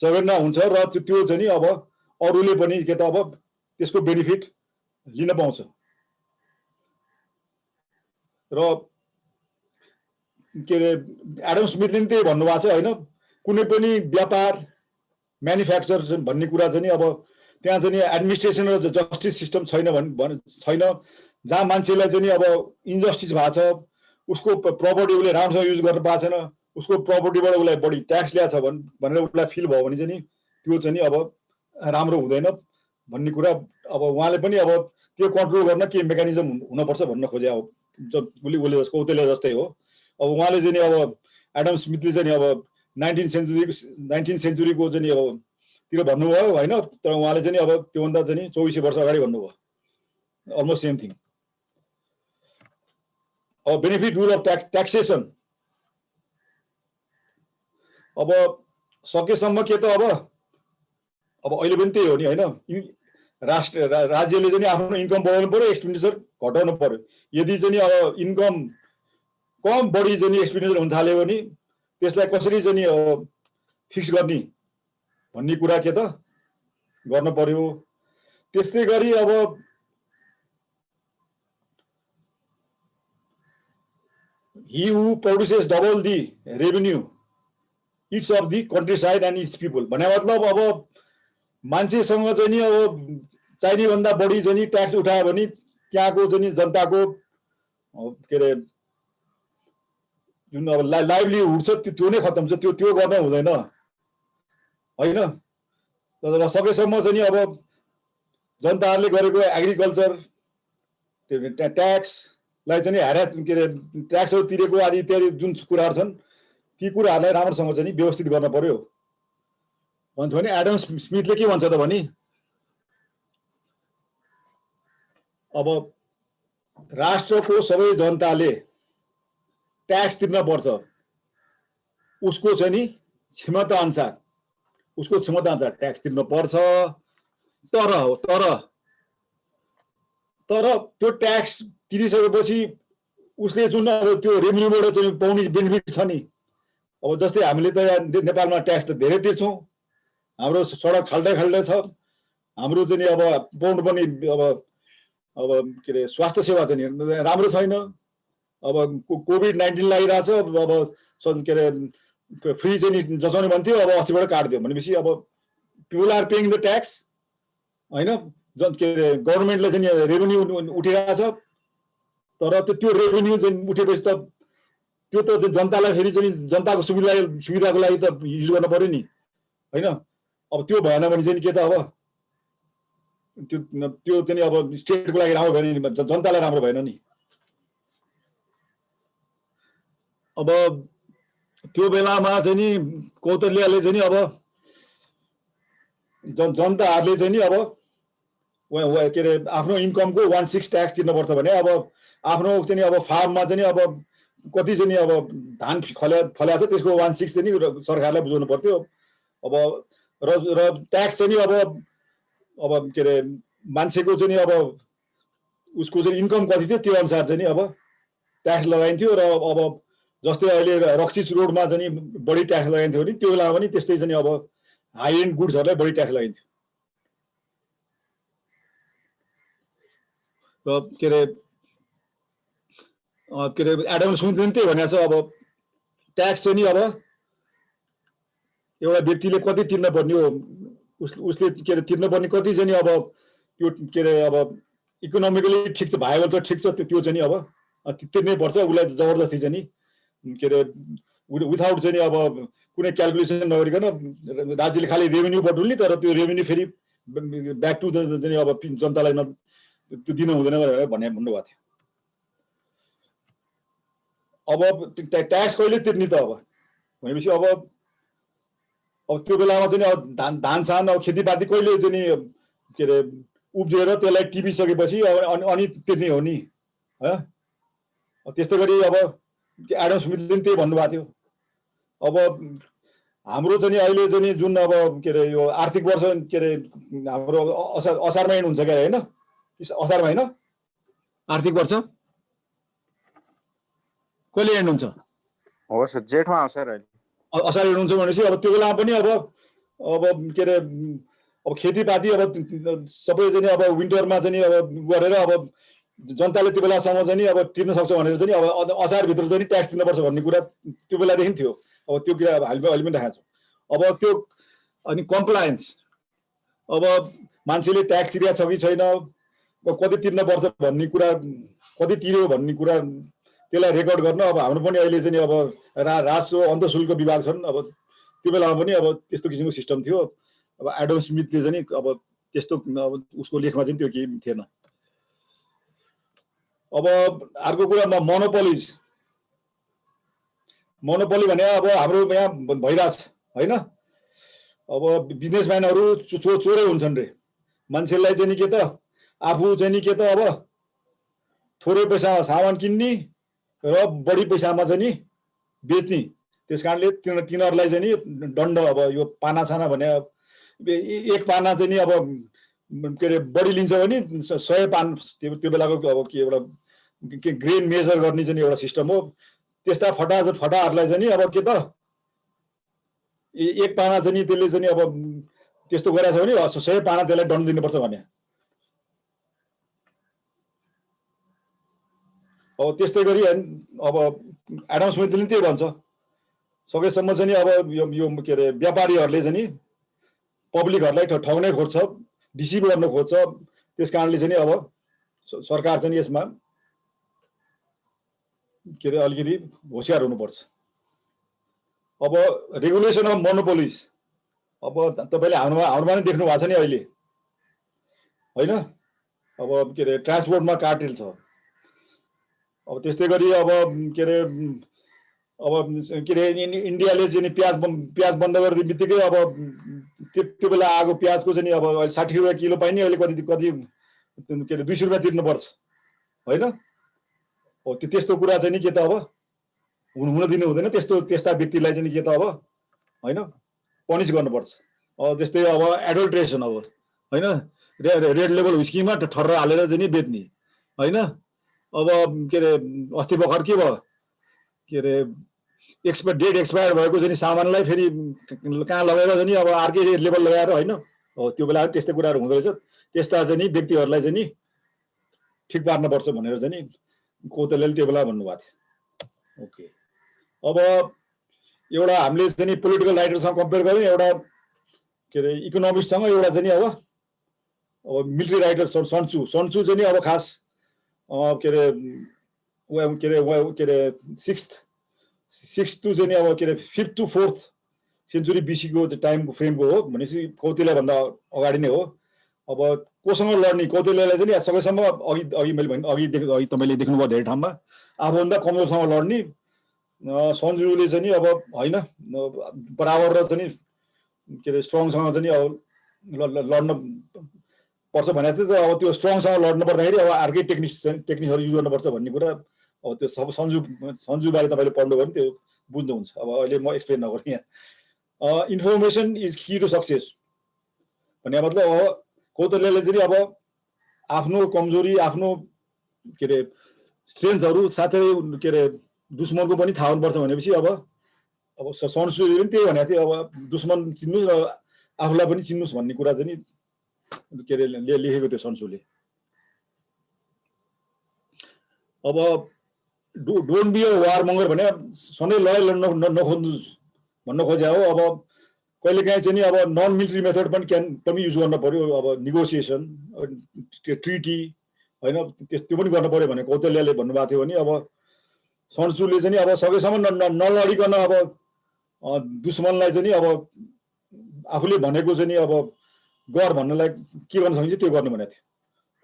जगेर्ना हुन्छ र त्यो चाहिँ नि अब अरूले पनि के त अब त्यसको बेनिफिट लिन पाउँछ। र के अरे एडम स्मिथले पनि त्यही भन्नुभएको छ होइन, कुनै पनि व्यापार म्यानुफ्याक्चर भन्ने कुरा चाहिँ नि अब त्यहाँ चाहिँ नि एडमिनिस्ट्रेसन र जस्टिस सिस्टम छैन छैन, जहाँ मान्छेलाई चाहिँ नि अब इन्जस्टिस भएको छ, उसको प्रपर्टी उसले राम्रोसँग युज गर्न पाएको छैन, उसको प्रपर्टीबाट उसलाई बढी ट्याक्स ल्याएको छ भनेर उसलाई फिल भयो भने चाहिँ नि त्यो चाहिँ नि अब राम्रो हुँदैन भन्ने कुरा अब उहाँले पनि अब त्यो कन्ट्रोल गर्न के मेकानिजम हुनुपर्छ भन्न खोजे। अब कौतल्य जस्तै हो। अब उहाँले चाहिँ अब एडम स्मिथले चाहिँ अब 19th सेन्चुरीको चाहिँ अब तिर भन्नुभयो होइन, तर उहाँले चाहिँ अब त्योभन्दा चाहिँ 2400 वर्ष अगाडि भन्नुभयो। Almost same thing. अब बेनिफिट रुल अफ ट्याक्सेसन अब सकेसम्म के त अब अहिले पनि त्यही हो नि होइन, राज्यले चाहिँ आफ्नो इन्कम बढाउनु पर्यो, एक्सपेन्डिचर घटाउनु पर्यो। यदि चाहिँ अब इन्कम कम बढी चाहिँ एक्सपेन्डिचर हुन थाल्यो भने त्यसलाई कसरी चाहिँ फिक्स गर्ने भन्ने कुरा के त गर्न पर्यो। त्यस्तै गरी अब he who produces double the revenue eats of the countryside and its people भने मतलब अब मान्छेसँग चाहिँ नि अब चाहिने भन्दा बढी चाहिँ नि ट्याक्स उठायो भने त्यहाँको चाहिँ नि जनताको के अरे जुन अब लाइभलीहुड छ त्यो नै खत्तम छ। त्यो गर्न हुँदैन होइन। तर सकेसम्म चाहिँ नि अब जनताहरूले गरेको एग्रिकल्चर ट्याक्सलाई चाहिँ ह्यारास के अरे ट्याक्सहरू तिरेको आदि इत्यादि जुन कुराहरू छन् ती कुराहरूलाई राम्रोसँग चाहिँ व्यवस्थित गर्न पर्यो भन्छ भने एडम स्मिथले के भन्छ त भने अब राष्ट्रको सबै जनताले ट्याक्स तिर्न पर्छ उसको चाहिँ नि क्षमता अनुसार ट्याक्स तिर्न पर्छ। तर त्यो ट्याक्स तिरिसकेपछि उसले जुन अब त्यो रेभेन्यूबाट चाहिँ पाउने बेनिफिट छ नि, अब जस्तै हामीले त यहाँ नेपालमा ट्याक्स त धेरै तिर्छौँ, हाम्रो सडक खाल्डै छ, हाम्रो चाहिँ अब पाउनुपर्ने अब के अरे स्वास्थ्य सेवा चाहिँ राम्रो छैन। अब कोभिड-19 लागिरहेछ, अब के अरे फ्री चाहिँ जचाउने भन्थ्यो, अब अस्तिबाट काट्दियो भनेपछि अब people are paying the tax होइन, के अरे गभर्मेन्टले चाहिँ रेभेन्यू उठिरहेछ। तर त्यो रेभेन्यू चाहिँ उठेपछि त त्यो त जनतालाई फेरि चाहिँ जनताको सुविधाको लागि त युज गर्न पर्यो नि होइन। अब त्यो भएन भने चाहिँ के त अब त्यो चाहिँ अब स्टेटको लागि राम्रो भएन नि, जनतालाई राम्रो भएन नि। अब त्यो बेलामा चाहिँ नि कौतल्यले चाहिँ अब जनताहरूले चाहिँ नि अब के अरे आफ्नो इन्कमको 1/6 ट्याक्स तिर्नुपर्छ भने अब आफ्नो चाहिँ अब फार्ममा चाहिँ अब कति चाहिँ अब धान फल्या छ त्यसको 1/6 चाहिँ सरकारलाई बुझाउनु पर्थ्यो। अब र ट्याक्स चाहिँ अब के अरे मान्छेको चाहिँ अब उसको चाहिँ इन्कम कति थियो त्यो अनुसार चाहिँ अब ट्याक्स लगाइन्थ्यो। र अब जस्तै अहिले रक्सिस रोडमा चाहिँ बढी ट्याक्स लगाइन्थ्यो भने त्यो बेलामा पनि त्यस्तै चाहिँ अब हाई एन्ड गुड्सहरूलाई बढी ट्याक्स लगाइन्थ्यो। र के अरे एडम स्मिथले त्यही भनेको छ। अब ट्याक्स चाहिँ नि अब एउटा व्यक्तिले कति तिर्न पर्ने हो, उसले के अरे तिर्न पर्ने कति चाहिँ अब त्यो के अरे अब इकोनोमिकली ठिक छ, भाइबल छ, ठिक छ, त्यो चाहिँ अब तिर्नै पर्छ। उसलाई जबरजस्ती चाहिँ के अरे विथआउट चाहिँ अब कुनै क्यालकुलेसन नगरिकन राज्यले खालि रेभेन्यू बटुल्ने, तर त्यो रेभेन्यू फेरि ब्याक टु द चाहिँ अब जनतालाई त्यो दिनु हुँदैन भनेर भन्नुभएको थियो। अब ट्याक्स कहिले तिर्ने त अब भनेपछि अब त्यो बेलामा चाहिँ अब धान सान अब खेतीपाती कहिले चाहिँ के अरे उब्जिएर त्यसलाई टिपिसकेपछि अनि तिर्ने हो नि है। त्यस्तै गरी अब एडम स्मिथले त्यही भन्नुभएको थियो। अब हाम्रो चाहिँ अहिले चाहिँ जुन अब के अरे यो आर्थिक वर्ष के अरे हाम्रो असारमा एन्ड हुन्छ क्या होइन, असारमा होइन आर्थिक वर्ष कहिले एन्ड हुन्छ? हो सर, जेठमा आउँछ सर, अहिले असार एन्ड हुन्छ भनेपछि अब त्यो बेलामा पनि अब के अरे अब खेतीपाती अब सबै चाहिँ अब विन्टरमा चाहिँ अब गरेर अब जनताले त्यो बेलासम्म चाहिँ अब तिर्न सक्छ भनेर चाहिँ अब असारभित्र चाहिँ ट्याक्स तिर्नुपर्छ भन्ने कुरा त्यो बेलादेखि थियो। अब त्यो कुरा हामीले अहिले पनि राखेको छौँ। अब त्यो अनि कम्प्लायन्स, अब मान्छेले ट्याक्स तिरेको छ कि छैन, कति तिर्नुपर्छ भन्ने कुरा, कति तिर्यो भन्ने कुरा त्यसलाई रेकर्ड गर्न अब हाम्रो पनि अहिले चाहिँ अब राजस्व अन्तशुल्क विभाग छन्। अब त्यो बेलामा पनि अब त्यस्तो किसिमको सिस्टम थियो। अब एडम स्मिथले चाहिँ अब त्यस्तो अब उसको लेखमा चाहिँ त्यो केही थिएन। अब अर्को कुरा मोनोपोली भने अब हाम्रो यहाँ भइरहेछ हैन। अब बिजनेसम्यानहरू चोरै हुन्छन् रे। मान्छेलाई चाहिँ नि के त आफू चाहिँ नि के त अब थोरै पैसामा सामान किन्ने र बढी पैसामा चाहिँ नि बेच्ने। त्यसकारणले तिनीहरूलाई चाहिँ नि दण्ड अब यो पानाछाना भने एक पाना चाहिँ नि अब के अरे बढी लिन्छ भने 100 पान त्यो बेलाको अब के एउटा के ग्रेन मेजर गर्ने चाहिँ एउटा सिस्टम हो। त्यस्ता फटाहरूलाई चाहिँ नि अब के त एक पाना चाहिँ नि त्यसले चाहिँ अब त्यस्तो गरेछ भने 100 पाना त्यसलाई दण्ड दिनुपर्छ भने। अब त्यस्तै गरी अब एडम स्मिथले पनि त्यही भन्छ। सकेसम्म चाहिँ नि अब यो के अरे व्यापारीहरूले चाहिँ नि पब्लिकहरूलाई ठग्नै खोज्छ, डिसिभ गर्न खोज्छ। त्यस कारणले चाहिँ नि अब सरकार चाहिँ यसमा के अरे अलिकति होशियार हुनुपर्छ। अब रेगुलेसन अफ मोनोपोलिज अब तपाईँले हाम्रोमा नै देख्नु भएको छ नि अहिले होइन। अब के अरे ट्रान्सपोर्टमा कार्टेल छ। अब त्यस्तै गरी अब के अरे इन्डियाले चाहिँ प्याज बन्द गरिदिने बित्तिकै अब त्यो बेला आएको प्याजको चाहिँ अब 60 रुपियाँ किलो पाइने, अहिले कति के अरे 200 रुपियाँ तिर्नुपर्छ होइन। हो त्यस्तो कुरा चाहिँ नि के त अब हुन दिनु हुँदैन। त्यस्ता व्यक्तिलाई चाहिँ के त अब होइन पनिस गर्नुपर्छ। अब त्यस्तै अब एडल्ट्रेसन अब होइन रेड लेभल व्हिस्कीमा ठर्र हालेर चाहिँ नि बेच्ने होइन। अब के अरे अस्ति भर्खर के भयो के अरे डेट एक्सपायर भएको चाहिँ सामानलाई फेरि कहाँ लगेर चाहिँ अब अर्कै लेभल लगाएर होइन। हो त्यो बेला त्यस्तै कुराहरू हुँदो रहेछ। त्यस्ता चाहिँ नि व्यक्तिहरूलाई चाहिँ नि ठिक पार्नुपर्छ भनेर चाहिँ नि कौतिल्यले त्यो बेला भन्नुभएको थियो। ओके अब एउटा हामीले चाहिँ नि पोलिटिकल राइटरसँग कम्पेयर गऱ्यौँ, एउटा के अरे इकोनोमिक्ससँग, एउटा चाहिँ नि अब मिलिट्री राइटर सन्चु चाहिँ नि अब खास के अरे सिक्स टु चाहिँ नि अब के अरे 5th to 4th सेन्चुरी बिसीको टाइमको फ्रेमको हो भनेपछि कौतिल्यभन्दा अगाडि नै हो। अब कोसँग लड्ने कौतिल्यलाई चाहिँ नि सकेसम्म अघि मैले भने अघि तपाईँले देख्नुभयो धेरै ठाउँमा आफूभन्दा कमजोरसँग लड्ने। सन्जुले चाहिँ नि अब होइन बराबर र चाहिँ नि के अरे स्ट्रङसँग चाहिँ नि अब लड्न पर्छ भनेको थियो। अब त्यो स्ट्रङसँग लड्नु पर्दाखेरि अब अर्कै टेक्निक्सहरू युज गर्नुपर्छ भन्ने कुरा अब त्यो सब सन्जुबारे तपाईँले पढ्नु भयो भने त्यो बुझ्नुहुन्छ। अब अहिले म एक्सप्लेन नगर्ने यहाँ। Information is key to success भन्ने मतलब अब कौतिल्यले चाहिँ अब आफ्नो कमजोरी आफ्नो के अरे स्ट्रेन्थहरू साथै के अरे दुश्मनको पनि थाहा हुनुपर्छ भनेपछि अब सन्जुले पनि त्यही भनेको थियो। अब दुश्मन चिन्नुहोस् र आफूलाई पनि चिन्नुहोस् भन्ने कुरा चाहिँ नि के अरे लेखेको थियो सन्जुले। अब डोन्ट बी अ वार मङ्गर भने सधैँ लडाइँ लड्न नखोज्नु भन्न खोजे हो। अब कहिलेकाहीँ चाहिँ नि अब नन मिलिट्री मेथड पनि युज गर्न पर्यो। अब निगोसिएसन ट्रिटी होइन त्यो पनि गर्नु पर्यो भने कौतिल्यले भन्नुभएको थियो भने अब सन्जुले चाहिँ नि अब सकेसम्म नलडिकन अब दुश्मनलाई चाहिँ नि अब आफूले भनेको चाहिँ नि अब गर भन्नलाई के गर्न सकिन्छ त्यो गर्नु भनेको थियो।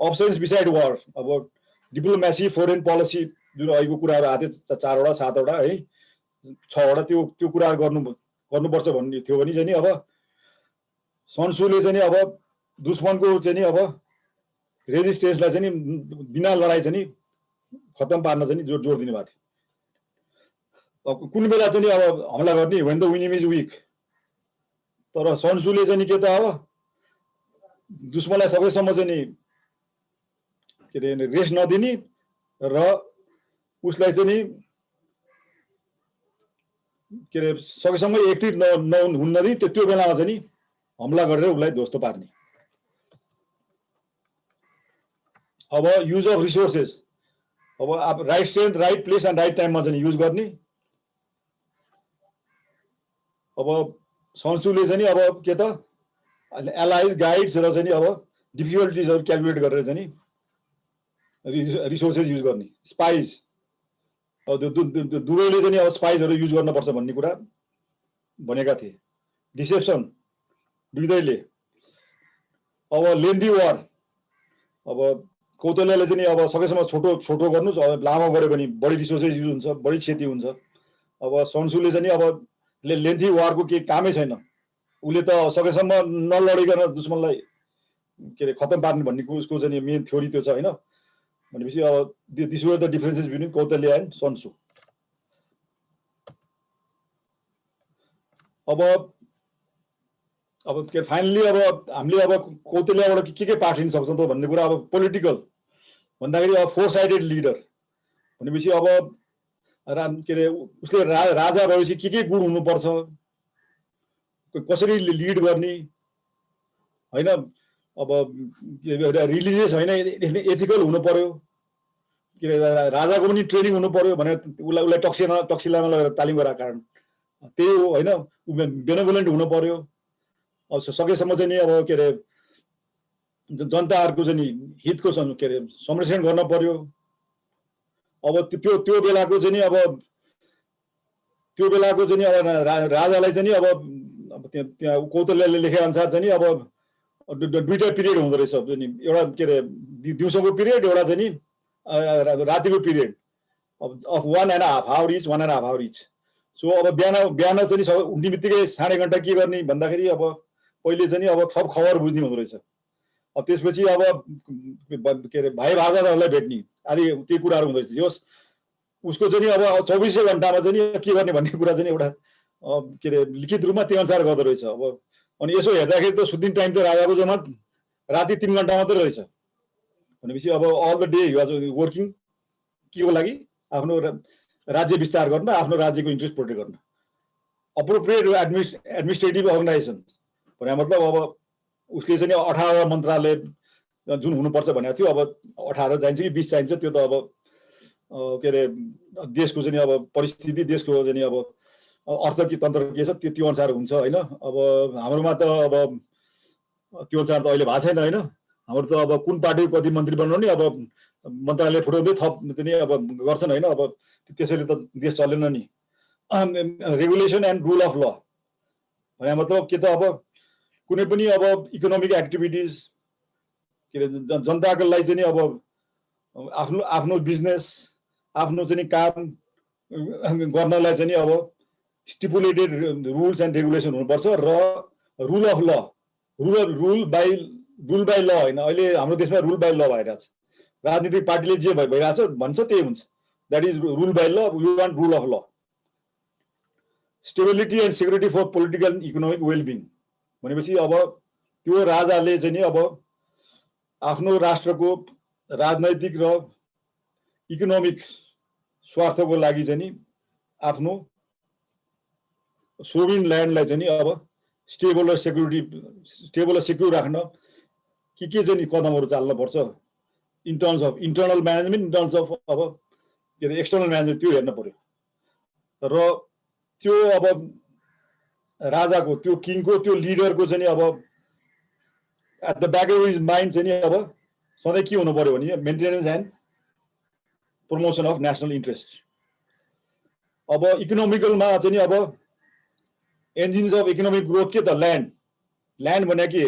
अप्सन्स बिसाइड वार अब डिप्लोमेसी फोरेन पोलिसी जुन अहिलेको कुराहरू आएको थियो 4वटा 7वटा है 6वटा त्यो कुराहरू गर्नुपर्छ भन्ने थियो भने चाहिँ नि अब सन्जुले चाहिँ नि अब दुश्मनको चाहिँ नि अब रेजिस्टेन्सलाई चाहिँ नि बिना लडाइँ चाहिँ नि खत्तम पार्न चाहिँ नि जोड दिनु भएको थियो। कुन बेला चाहिँ नि अब हमला गर्ने when the enemy is weak। तर सन्जुले चाहिँ नि के त अब दुश्मनलाई सकेसम्म चाहिँ नि के अरे रेस्ट नदिने र उसलाई चाहिँ नि के अरे सकेसम्म एकत्रित हुन नदिने त्यो बेलामा चाहिँ नि हमला गरेर उसलाई ध्वस्त पार्ने। अब युज अफ रिसोर्सेस अब right strength right place and right टाइममा चाहिँ युज गर्ने। अब सन्जुले चाहिँ नि अब के त एलाइज गाइड्स र चाहिँ नि अब डिफिकल्टिजहरू क्यालकुलेट गरेर चाहिँ नि रिसोर्सेस युज गर्ने। स्पाइज अब दुवैले चाहिँ नि अब स्पाइजहरू युज गर्नुपर्छ भन्ने कुरा भनेका थिए। डिसेप्सन दुईटैले अब लेन्दी वार, अब कौतल्याले चाहिँ अब सकेसम्म छोटो छोटो गर्नु, लामो गऱ्यो भने बढी रिसोर्सेस युज हुन्छ, बढी क्षति हुन्छ। अब सन्सुले चाहिँ अब लेन्थी वारको केही कामै छैन, उसले त सकेसम्म नलडिकन दुश्मनलाई के अरे खतम पार्ने भन्ने उसको चाहिँ मेन थ्योरी त्यो छ होइन। भनेपछि अब this were the differences between Kautilya and Sun Tzu. अब के फाइनली अब हामीले अब कौतल्याबाट के पाठ लिन सक्छौँ त भन्ने कुरा, अब पोलिटिकल भन्दाखेरि अब 4 साइडेड लिडर भनेपछि अब के अरे उसले राजा भएपछि के गुण हुनुपर्छ, कसरी लिड गर्ने होइन। अब रिलिजियस होइन, एथिकल हुनु पर्यो, के अरे राजाको पनि ट्रेनिङ हुनु पर्यो भने उसलाई टक्सिलामा लगेर तालिम गराएको कारण त्यही हो होइन। बेनेभोलेन्ट हुनु पर्यो, अब सकेसम्म चाहिँ नि अब के अरे जनताहरूको चाहिँ हितको के अरे संरक्षण गर्न पर्यो। अब त्यो बेलाको चाहिँ नि अब राजालाई चाहिँ नि अब त्यहाँ कौतल्याले लेखे अनुसार चाहिँ नि अब दुईटा पिरियड हुँदो रहेछ, एउटा के अरे दिउँसोको पिरियड, एउटा चाहिँ नि रातिको period of 1.5 hour each, 1.5 hour each. So अब बिहान चाहिँ सब उठ्ने बित्तिकै 1.5 घन्टा के गर्ने भन्दाखेरि अब पहिले चाहिँ अब सब खबर बुझ्ने हुँदो रहेछ। अब त्यसपछि अब के अरे भाइ भाजाहरूलाई भेट्ने आदि त्यही कुराहरू हुँदो रहेछ। जस उसको चाहिँ अब 24 घन्टामा चाहिँ के गर्ने भन्ने कुरा चाहिँ एउटा के अरे लिखित रूपमा त्यो अनुसार गर्दो रहेछ। अब अनि यसो हेर्दाखेरि त सुत्ने टाइम त राजाको जम्मा राति 3 घन्टा मात्रै रहेछ। भनेपछि अब all the day was working के को लागि, आफ्नो राज्य विस्तार गर्न, आफ्नो राज्यको इन्ट्रेस्ट प्रोटेक्ट गर्न। अप्रोप्रिएट एडमिनिस्ट्रेटिभ अर्गनाइजेसन भने मतलब अब उसले चाहिँ 18 मन्त्रालय जुन हुनुपर्छ भनेको थियो, अब 18 चाहिन्छ कि 20 चाहिन्छ, त्यो त अब के अरे देशको चाहिँ अब परिस्थिति, देशको चाहिँ अब अर्थ कि तन्त्र के छ त्यो अनुसार हुन्छ होइन। अब हाम्रोमा त अब त्यो अनुसार त अहिले भएको छैन होइन। हाम्रो त अब कुन पार्टीको कति मन्त्री बनाउने, अब मन्त्रालय फुटाउँदै थप चाहिँ अब गर्छन् होइन। अब त्यसैले त देश चलेन नि। रेगुलेसन एन्ड रुल अफ ल भने मतलब के त अब कुनै पनि अब इकोनोमिक एक्टिभिटिज के अरे जनताको लागि चाहिँ अब आफ्नो बिजनेस, आफ्नो चाहिँ काम गर्नलाई चाहिँ अब स्टिपुलेटेड रुल्स एन्ड रेगुलेसन हुनुपर्छ र रुल अफ ल, रुल बाई ल होइन। अहिले हाम्रो देशमा रुल बाई ल भइरहेछ, राजनीतिक पार्टीले जे भइरहेछ भन्छ त्यही हुन्छ, that is rule by law. You want rule of law. Stability and security for political and economic wellbeing भनेपछि अब त्यो राजाले चाहिँ नि अब आफ्नो राष्ट्रको राजनैतिक र इकोनोमिक स्वार्थको लागि चाहिँ नि आफ्नो सोभिन ल्यान्डलाई चाहिँ नि अब स्टेबल र सेक्युर राख्न के चाहिँ नि कदमहरू चाल्नुपर्छ in terms of internal management, in terms of अब के अरे एक्सटर्नल म्यानेजमेन्ट, त्यो हेर्न पर्यो। र त्यो अब राजाको, त्यो किङको, त्यो लिडरको चाहिँ अब at the back of his mind चाहिँ नि अब सधैँ के हुनु पर्यो भने maintenance and promotion of national interest. अब इकोनोमिकलमा चाहिँ नि अब इन्जिन्स अफ इकोनोमिक ग्रोथ के त ल्यान्ड भने के,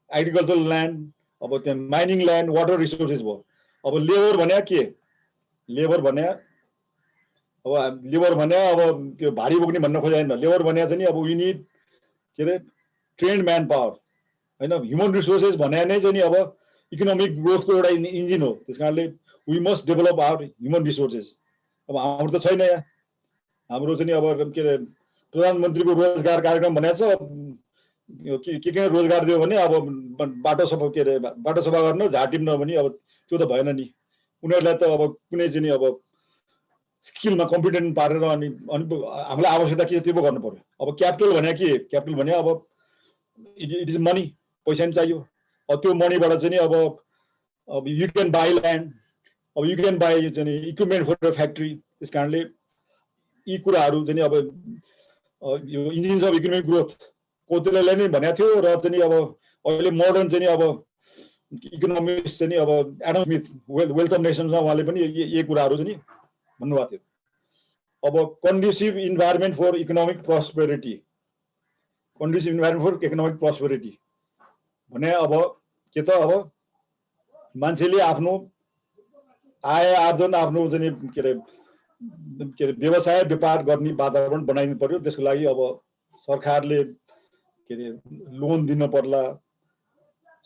एग्रिकल्चरल ल्यान्ड, अब त्यहाँ माइनिङ ल्यान्ड, वाटर रिसोर्सेस भयो। अब लेबर भने के, लेबर भने अब त्यो भारी बोक्ने भन्न खोजेन। लेबर भने चाहिँ नि अब वी निड के अरे ट्रेन्ड म्यान पावर होइन। ह्युमन रिसोर्सेस भने नै चाहिँ नि अब इकोनोमिक ग्रोथको एउटा इन्जिन हो। त्यस कारणले we must develop our human resources. अब हाम्रो त छैन यहाँ। हाम्रो चाहिँ नि अब के अरे प्रधानमन्त्रीको रोजगार कार्यक्रम भनेको छ, के रोजगार दियो भने अब बाटो सफा के अरे बाटो सफा गर्न, झार टिप्न भने अब त्यो त भएन नि। उनीहरूलाई त अब कुनै चाहिँ नि अब स्किलमा कम्पिटेन्ट पारेर अनि हामीलाई आवश्यकता के त्यो पो गर्नु पर्यो। अब क्यापिटल भने के, क्यापिटल भने अब इट इज मनी, पैसा नि चाहियो। अब त्यो मनीबाट चाहिँ नि अब यु क्यान बाई ल्यान्ड, अब यु क्यान बाई चाहिँ इक्विपमेन्ट फर फ्याक्ट्री। त्यस कारणले यी कुराहरू चाहिँ अब यो इन्जिन्स अफ इकोनोमिक ग्रोथ कौतल्याले नै भनेको थियो। र चाहिँ अब अहिले मोडर्न चाहिँ अब इकोनोमिक्स चाहिँ अब एडम स्मिथ वेल्थ अफ नेसन्समा उहाँले पनि यही कुराहरू चाहिँ भन्नुभएको थियो। अब conducive environment for economic prosperity, conducive environment for economic prosperity भने अब के त अब मान्छेले आफ्नो आय आर्जन आफ्नो चाहिँ के अरे व्यवसाय व्यापार गर्ने वातावरण बनाइदिनु पर्यो। त्यसको लागि अब सरकारले के अरे लोन दिन पर्ला,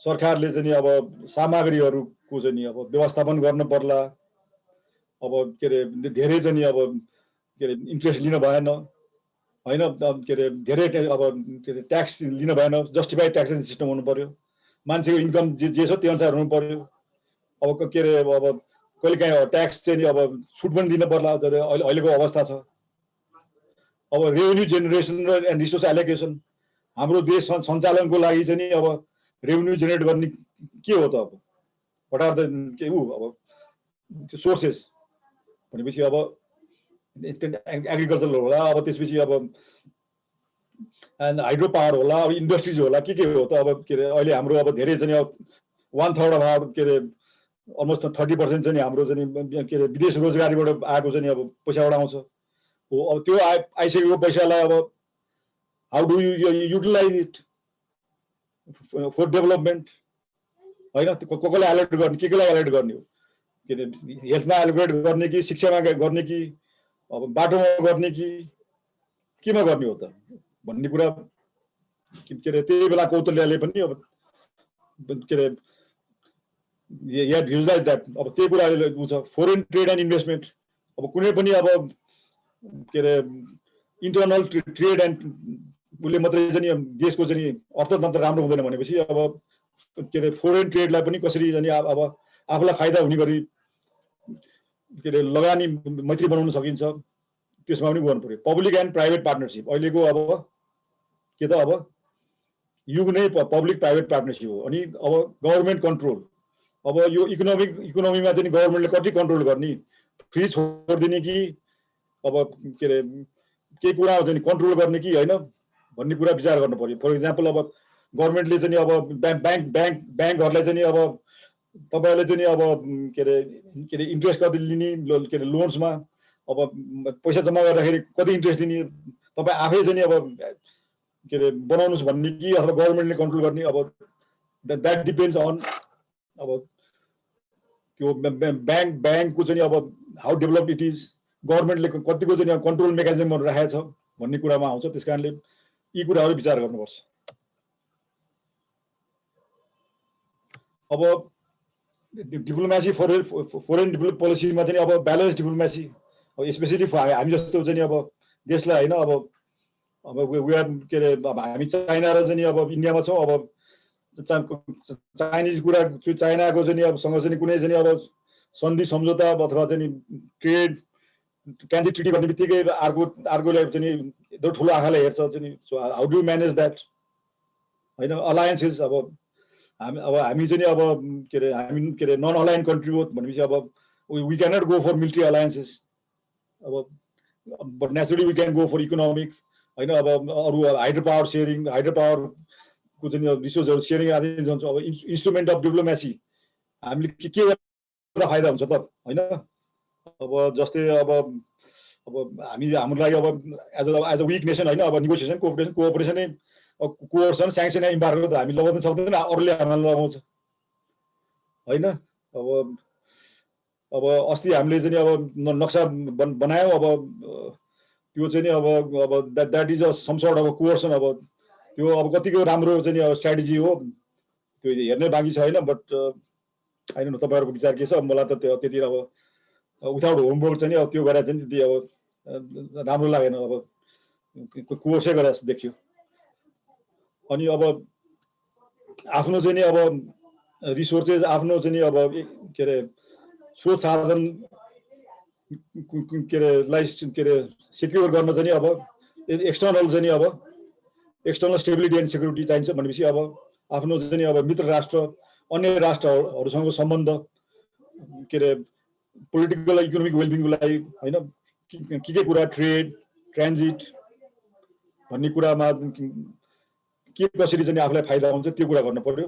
सरकारले चाहिँ अब सामग्रीहरूको चाहिँ अब व्यवस्थापन गर्न पर्ला। अब के अरे धेरै चाहिँ अब के अरे इन्ट्रेस्ट लिन भएन होइन, के अरे धेरै अब के अरे ट्याक्स लिन भएन, जस्टिफाइड ट्याक्सेसन सिस्टम हुनु पर्यो। मान्छेको इन्कम जे छ त्यो अनुसार हुनु पर्यो। अब के अरे अब कहिलेकाहीँ ट्याक्स चाहिँ अब छुट पनि दिन पर्ला, अहिलेको अवस्था छ। अब रेभेन्यू जेनेरेसन र एन्ड रिसोर्स एलोकेसन हाम्रो देश सञ्चालनको लागि चाहिँ अब रेभेन्यू जेनेरेट गर्ने के हो त? अब व्हाट आर द के अब सोर्सेस भनेपछि अब एग्रिकल्चर होला, अब त्यसपछि अब हाइड्रो पावर होला, अब इन्डस्ट्रिज होला, के हो त? अब के अरे अहिले हाम्रो अब धेरै चाहिँ अब 1/3 of our के अरे अलमोस्ट 30% चाहिँ हाम्रो चाहिँ के अरे विदेश रोजगारीबाट आएको चाहिँ अब पैसाबाट आउँछ हो। अब त्यो आइसकेको पैसालाई अब how do you utilise it for development होइन? कसले एलोकेट गर्ने, के लागि एलोकेट गर्ने हो? के अरे हेल्थमा एलोकेट गर्ने कि शिक्षामा गर्ने कि अब बाटोमा गर्ने कि केमा गर्ने हो त भन्ने कुरा के अरे त्यही बेला कौतल्याले पनि अब के अरे भ्युज लाइक द्याट। अब त्यही कुरा उ छ फोरेन ट्रेड एन्ड इन्भेस्टमेन्ट। अब कुनै पनि अब के अरे इन्टरनल ट्रेड एन्ड उसले मात्रै चाहिँ देशको चाहिँ अर्थतन्त्र राम्रो हुँदैन भनेपछि अब के अरे फोरेन ट्रेडलाई पनि कसरी चाहिँ अब आफूलाई फाइदा हुने गरी के अरे लगानी मैत्री बनाउन सकिन्छ, त्यसमा पनि गर्नु पर्यो। पब्लिक एन्ड प्राइभेट पार्टनरसिप अहिलेको अब के त अब युग नै पब्लिक प्राइभेट पार्टनरसिप हो। अनि अब गभर्मेन्ट कन्ट्रोल, अब यो इकोनोमीमा चाहिँ गभर्मेन्टले कति कन्ट्रोल गर्ने, फ्री छोडिदिने कि अब के अरे केही कुरा चाहिँ कन्ट्रोल गर्ने कि होइन भन्ने कुरा विचार गर्नु पर्यो। फर इक्जाम्पल अब गभर्मेन्टले चाहिँ अब ब्याङ्कहरूलाई चाहिँ अब तपाईँहरूले चाहिँ अब के अरे इन्ट्रेस्ट कति लिने, के अरे लोन्समा अब पैसा जम्मा गर्दाखेरि कति इन्ट्रेस्ट दिने, तपाईँ आफै चाहिँ अब के अरे बनाउनुहोस् भन्ने कि अथवा गभर्मेन्टले कन्ट्रोल गर्ने। अब द्याट डिपेन्ड्स अन अब त्यो ब्याङ्कको चाहिँ अब हाउ डेभलप इट इज, गभर्मेन्टले कतिको चाहिँ कन्ट्रोल मेकानिजमहरू राखेको छ भन्ने कुरामा आउँछ। त्यस कारणले यी कुराहरू विचार गर्नुपर्छ। अब डिप्लोमेसी फोरेन डिप्लोमेसी पोलिसीमा चाहिँ अब ब्यालेन्स डिप्लोमेसी, अब स्पेसली हामी जस्तो चाहिँ अब देशलाई होइन अब वी आर के अरे अब हामी चाइना र चाहिँ अब इन्डियामा छौँ। अब चाइनिज कुरा चाइनाको चाहिँ अब सँग चाहिँ कुनै चाहिँ अब सन्धि सम्झौता अथवा चाहिँ ट्रेड ट्रान्जिट ट्रिटी गर्ने बित्तिकै अर्कोले चाहिँ यत्रो ठुलो आँखाले हेर्छ चाहिँ। So how do manage that होइन? अलायन्सेस अब हामी चाहिँ अब के अरे नन अलाइन कन्ट्री हो भनेपछि अब we can not go for military alliances. अब but naturally we can go for economic होइन। अब अरू हाइड्रो पावर सेयरिङ, हाइड्रो पावरको चाहिँ रिसोर्सहरू सेयरिङ आदि जान्छ। अब इन्स्ट्रुमेन्ट अफ डिप्लोमेसी हामीले के गर्दा फाइदा हुन्छ त होइन? अब जस्तै अब हामी हाम्रो लागि अब एज अ विक नेसन होइन, अब नेगोसिएसन कोअपरेसनै कोर्सन स्याङ्सन इम्बार्गो त हामी लगाउन सक्दैन, अरूले हामीलाई लगाउँछ होइन। अब अस्ति हामीले चाहिँ अब नक्सा बनायौँ, अब त्यो चाहिँ नि अब that is a some sort of coercion. अब त्यो अब कतिको राम्रो चाहिँ अब स्ट्राटेजी हो त्यो हेर्नै बाँकी छ होइन। बट होइन तपाईँहरूको विचार के छ? मलाई त त्यो त्यति अब विदाउट होमवर्क चाहिँ अब त्यो गरेर चाहिँ त्यति अब राम्रो लागेन, अब कोर्सै गरेर जस्तो देखियो। अनि अब आफ्नो चाहिँ नि अब रिसोर्सेस आफ्नो चाहिँ नि अब के अरे स्रोत साधन के अरे लाई के अरे सेक्युर गर्न चाहिँ अब एक्सटर्नल चाहिँ अब एक्सटर्नल स्टेबिलिटी एन्ड सेक्युरिटी चाहिन्छ भनेपछि अब आफ्नो चाहिँ अब मित्र राष्ट्र अन्य राष्ट्रहरूसँग सम्बन्ध के अरे पोलिटिकल इकोनोमिक वेलबिङको लागि होइन के कुरा ट्रेड ट्रान्जिट भन्ने कुरामा के कसरी चाहिँ आफूलाई फाइदा हुन्छ त्यो कुरा गर्नु पर्यो।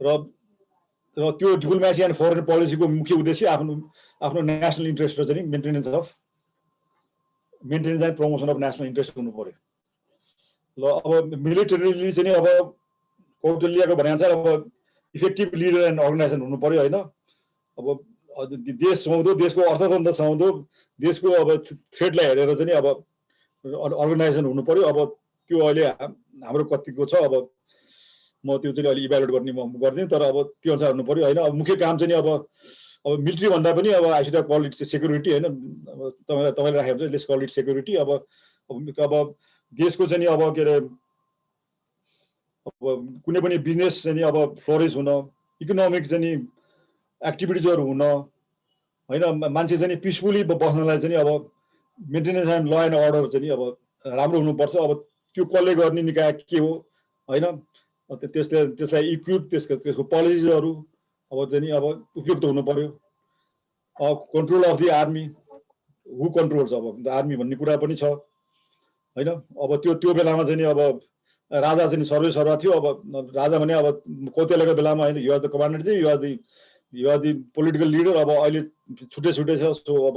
र त्यो डिप्लोमेसी एन्ड फरेन पोलिसीको मुख्य उद्देश्य आफ्नो नेसनल इन्ट्रेस्ट र चाहिँ maintenance and promotion of national interest हुनु पर्यो। ल अब मिलिटरीली चाहिँ अब कौटल्यको भनेअनुसार अब इफेक्टिभ लिडर एन्ड अर्गनाइजेसन हुनु पर्यो होइन। अब देश सुहाउँदो, देशको अर्थतन्त्र सुहाउँदो, देशको अब थ्रेटलाई हेरेर चाहिँ अब अर्गनाइजेसन हुनु पर्यो। अब त्यो अहिले हाम्रो कतिको छ, अब म त्यो चाहिँ अहिले इभ्यालुएट गर्ने म गर्दिनँ, तर अब त्यो अनुसार हुनु पर्यो होइन। अब मुख्य काम चाहिँ अब मिलिट्री भन्दा पनि अब I should have called it security होइन। अब तपाईँले राखेको छ लेट्स कल्ड इट सेक्युरिटी। अब देशको चाहिँ अब के अरे अब कुनै पनि बिजनेस चाहिँ अब फ्लोरिस हुन, इकोनोमिक चाहिँ एक्टिभिटिजहरू हुन होइन, मान्छे चाहिँ पिसफुली बस्नलाई चाहिँ अब maintenance and law and order चाहिँ अब राम्रो हुनुपर्छ। अब त्यो कसले गर्ने निकाय के हो होइन, त्यसलाई इक्विप त्यसको पोलिसिजहरू अब चाहिँ अब उपयुक्त हुनु पर्यो। Control of the army, who controls अब आर्मी भन्ने कुरा पनि छ होइन। अब त्यो बेलामा चाहिँ अब राजा चाहिँ सर्वेसर्वा थियो। अब राजा भने अब कौतल्यको बेलामा होइन, यु आर द कमान्डर चाहिँ you are the political leader. अब अहिले छुट्टै छ। सो अब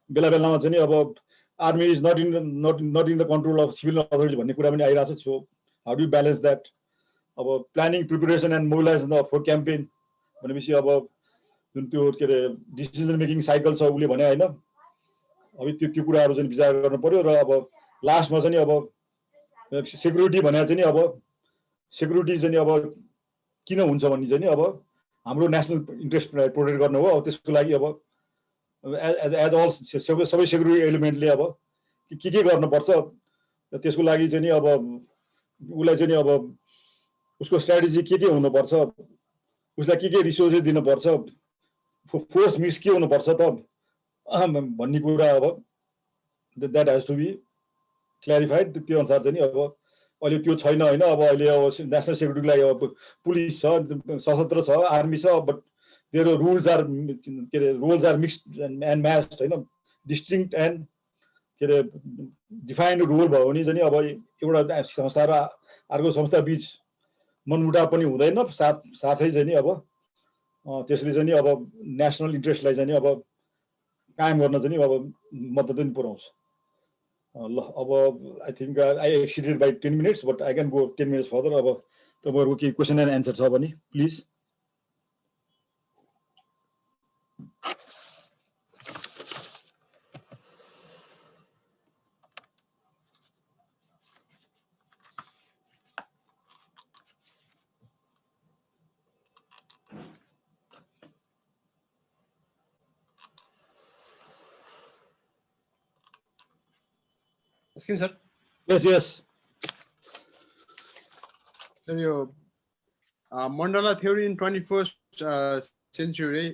बेलामा चाहिँ अब army is not in the control of civil authority भन्ने कुरा पनि आइरहेको छ। So how do balance that? अब planning, preparation and mobilization for campaign भनेपछि अब जुन त्यो के अरे डिसिजन मेकिङ साइकल छ उसले भने होइन, अब त्यो कुराहरू चाहिँ विचार गर्नु पर्यो। र अब लास्टमा चाहिँ अब सेक्युरिटी भने चाहिँ अब सेक्युरिटी चाहिँ अब किन हुन्छ भन्ने चाहिँ अब हाम्रो नेसनल इन्ट्रेस्ट प्रोटेक्ट गर्नु हो। अब त्यसको लागि अब एज अल सबै सेक्युरिटी एलिमेन्टले अब के गर्नुपर्छ, त्यसको लागि चाहिँ अब उसलाई चाहिँ अब उसको स्ट्राटेजी के हुनुपर्छ, उसलाई के रिसोर्सेस दिनुपर्छ, फोर्स मिक्स के हुनुपर्छ त भन्ने कुरा अब that has to be clarified. त्यो अनुसार चाहिँ अब अहिले त्यो छैन होइन। अब अहिले अब नेसनल सेक्युरिटीको लागि अब पुलिस छ, सशस्त्र छ, आर्मी छ, बट देयर रुल्स आर के अरे रोल्स आर मिक्स्ड एन्ड म्याच्ड होइन, डिस्टिङ्क्ट एन्ड के अरे डिफाइन्ड रोल भयो भने चाहिँ अब एउटा संस्था र अर्को संस्था बिच मनमुटाव पनि हुँदैन। साथै चाहिँ अब त्यसले चाहिँ अब नेसनल इन्ट्रेस्टलाई चाहिँ अब कायम गर्न चाहिँ अब मद्दत पनि पुऱ्याउँछ। ल अब I think I exceeded by 10 minutes, but I can go 10 minutes further. अब तपाईँहरूको केही क्वेसन एन्ड एन्सर छ भने please. Excuse me, sir. Yes. So your mandala theory in 21st century,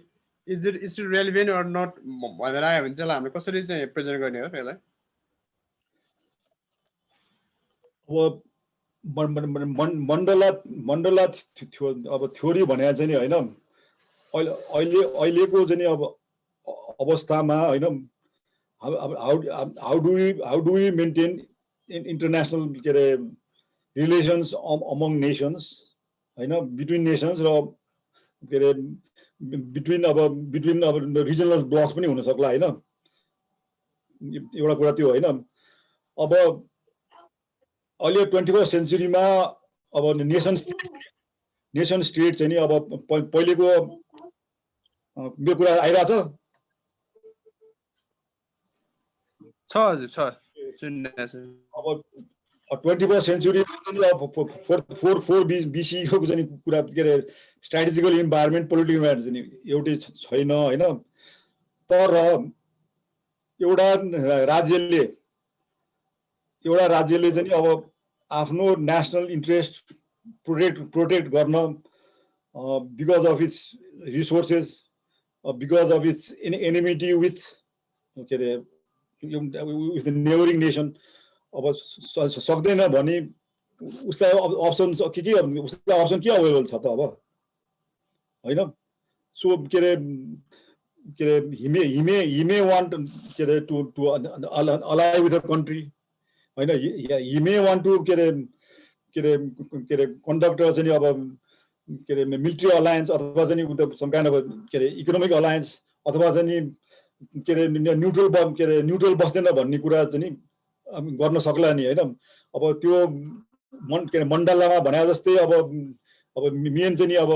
is it relevant or not? Whether I haven't said I'm because it is a present going here, really. अब मण्डला अब theory भने चाहिँ होइन, अहिलेको चाहिँ अब अवस्थामा होइन, how do we maintain international के अरे relations among nations होइन, between nations र के अरे between regional blocks पनि हुन सक्ला होइन। एउटा कुरा त्यो होइन। अब अहिले 21st सेन्चुरीमा अब नेसन स्टेट चाहिँ नि अब पहिलेको यो कुरा आइरहेछ छ हजुर छ। अब 21st सेन्चुरी फोर BC को चाहिँ कुरा के अरे स्ट्राटेजिकल इन्भाइरोमेन्ट, पोलिटिकल इन्भाइरोमेन्ट चाहिँ एउटै छैन होइन। तर एउटा राज्यले चाहिँ अब आफ्नो नेसनल इन्ट्रेस्ट प्रोटेक्ट गर्न because of its resources, because of its enmity with के अरे विथ द नेबरिङ नेसन अब सक्दैन भने उसलाई अप्सन उसलाई अप्सन के अभाइलेबल छ त अब होइन। सो के अरे he may want के अरे to ally with a country होइन, he may want to के अरे conduct चाहिँ अब के अरे मिलिट्री अलायन्स अथवा चाहिँ some kind of के अरे इकोनोमिक अलायन्स अथवा चाहिँ के अरे न्युट्रल बस्दैन भन्ने कुरा चाहिँ गर्न सक्ला नि होइन। अब त्यो मण्डलामा भने जस्तै अब मेन चाहिँ नि अब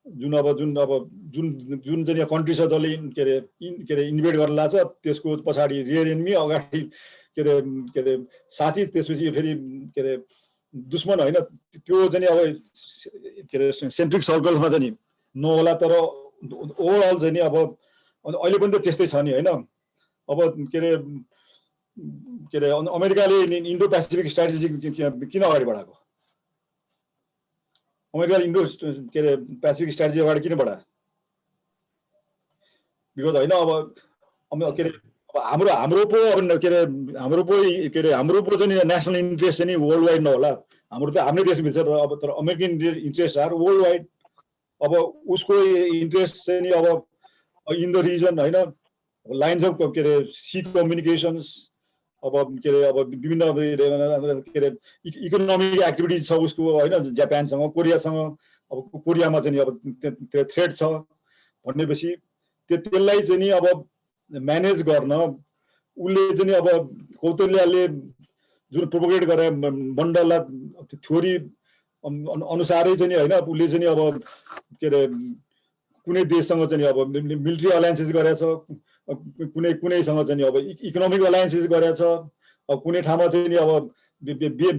जुन चाहिँ कन्ट्री छ जसले के अरे इन्भेट गर्न लाग्छ त्यसको पछाडि रियर एनिमी अगाडि के अरे साथी त्यसपछि फेरि के अरे दुश्मन होइन त्यो चाहिँ अब के अरे सेन्ट्रिक सर्कल्समा चाहिँ नि नहोला तर ओभरअल चाहिँ नि अब अहिले पनि त त्यस्तै छ नि होइन अब के अरे अमेरिकाले इन्डो पेसिफिक स्ट्राटेजी किन अगाडि बढाएको अमेरिकाले इन्डो के अरे पेसिफिक स्ट्राटेजी अगाडि किन बढायो बिकज होइन अब के अरे हाम्रो पो अब के अरे हाम्रो पो चाहिँ नेसनल इन्ट्रेस्ट चाहिँ वर्ल्ड वाइड नहोला हाम्रो त आफ्नै देशभित्र अब तर American interest are world wide अब उसको इन्ट्रेस्ट चाहिँ नि अब इन द रिजन होइन लाइन्स अफ के अरे सी कम्युनिकेसन्स अब के अरे अब विभिन्न के अरे इकोनोमिक एक्टिभिटिज छ उसको होइन जापानसँग कोरियासँग अब कोरियामा चाहिँ अब थ्रेट छ भनेपछि त्यसलाई चाहिँ नि अब म्यानेज गर्न उसले चाहिँ अब कौतल्याले जुन प्रोपोगेट गरे मण्डला थ्योरी अनुसारै चाहिँ होइन उसले चाहिँ अब के अरे कुनै देशसँग चाहिँ अब मिलिट्री अलायन्सेस गरेछ कुनैसँग चाहिँ अब इकोनोमिक अलायन्सेस गरेछ अब कुनै ठाउँमा चाहिँ अब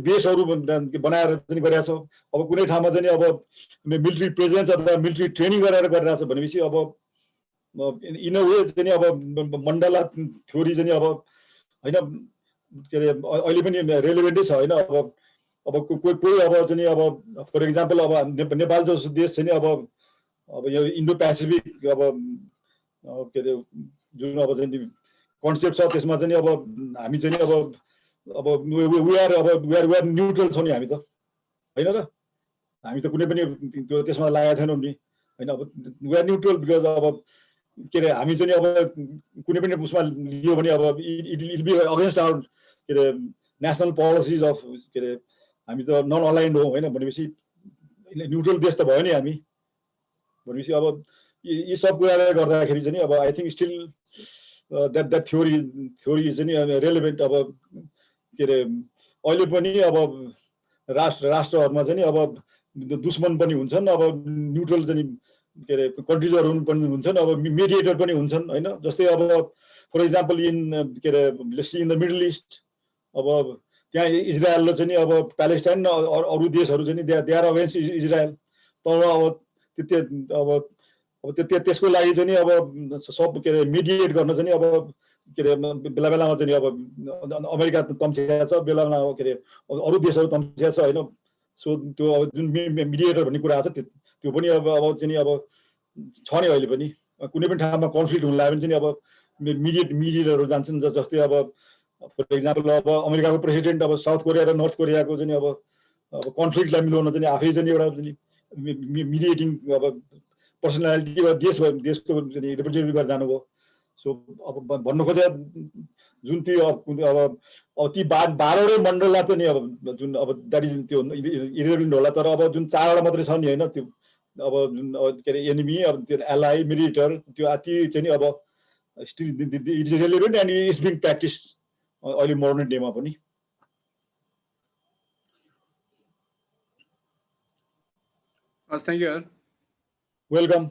बेसहरू बनाएर चाहिँ गरेछ अब कुनै ठाउँमा चाहिँ अब मिलिट्री प्रेजेन्स अथवा मिलिट्री ट्रेनिङ गरिरहेछ भनेपछि अब इन अ वे चाहिँ अब मण्डला थ्योरी चाहिँ अब होइन के अरे अहिले पनि रेलेभेन्टै छ होइन अब कोही अब चाहिँ अब फर इक्जाम्पल अब नेपाल जस्तो देश चाहिँ अब यो इन्डो पेसिफिक अब के अरे जुन अब चाहिँ कन्सेप्ट छ त्यसमा चाहिँ अब हामी चाहिँ अब वी आर न्युट्रल छौँ नि हामी त होइन र हामी त कुनै पनि त्यो त्यसमा लागेका छैनौँ नि होइन अब वी आर न्युट्रल बिकज अब के अरे हामी चाहिँ अब कुनै पनि उसमा लियो भने अब it will be against our के अरे नेसनल पोलिसिज अफ के अरे हामी त नन अलाइन्ड हो होइन भनेपछि न्युट्रल देश त भयो नि हामी भनेपछि अब यी सब कुराले गर्दाखेरि चाहिँ अब I think still that theory चाहिँ नि रेलेभेन्ट अब के अरे अहिले पनि अब राष्ट्रहरूमा चाहिँ अब दुश्मन पनि हुन्छन् अब न्युट्रल चाहिँ के अरे कन्ट्रिजहरू पनि हुन्छन् अब मेडिएटर पनि हुन्छन् होइन जस्तै अब फर इक्जाम्पल इन के अरे इन द मिडल इस्ट अब त्यहाँ इजरायलले चाहिँ अब प्यालेस्टाइन अरू देशहरू चाहिँ दे आर अगेन्स्ट इजरायल तर अब त्यसको लागि चाहिँ अब सब के अरे मिडिएट गर्न चाहिँ अब के अरे बेला बेलामा चाहिँ अब अमेरिका तम्सिया छ बेला बेलामा के अरे अरू देशहरू तम्सिया छ होइन सो त्यो अब जुन मिडिएटर भन्ने कुरा छ त्यो पनि अब चाहिँ अब छ नि अहिले पनि कुनै पनि ठाउँमा कन्फ्लिक्ट हुन लाग्यो भने चाहिँ अब मिडिएटरहरू जान्छन् जस्तै अब फर इक्जाम्पल अब अमेरिकाको प्रेसिडेन्ट अब साउथ कोरिया र नर्थ कोरियाको चाहिँ अब कन्फ्लिक्टलाई मिलाउन चाहिँ आफै चाहिँ एउटा मिडिएटिङ अब पर्सनालिटी वा देशको रिप्रेजेन्टेटिभ गरेर जानुभयो सो अब भन्नु खोजे जुन त्यो अब ती 12वटै मण्डललाई त नि अब जुन अब द्याट इज त्यो इरेलेभेन्ट होला तर अब जुन 4वटा मात्रै छ नि होइन त्यो अब जुन के अरे एनिमी अब त्यो एलाई मिलिटर त्यो ती चाहिँ नि अब still it is relevant and is being practice अहिले मोडर्न डेमा पनि thank you welcome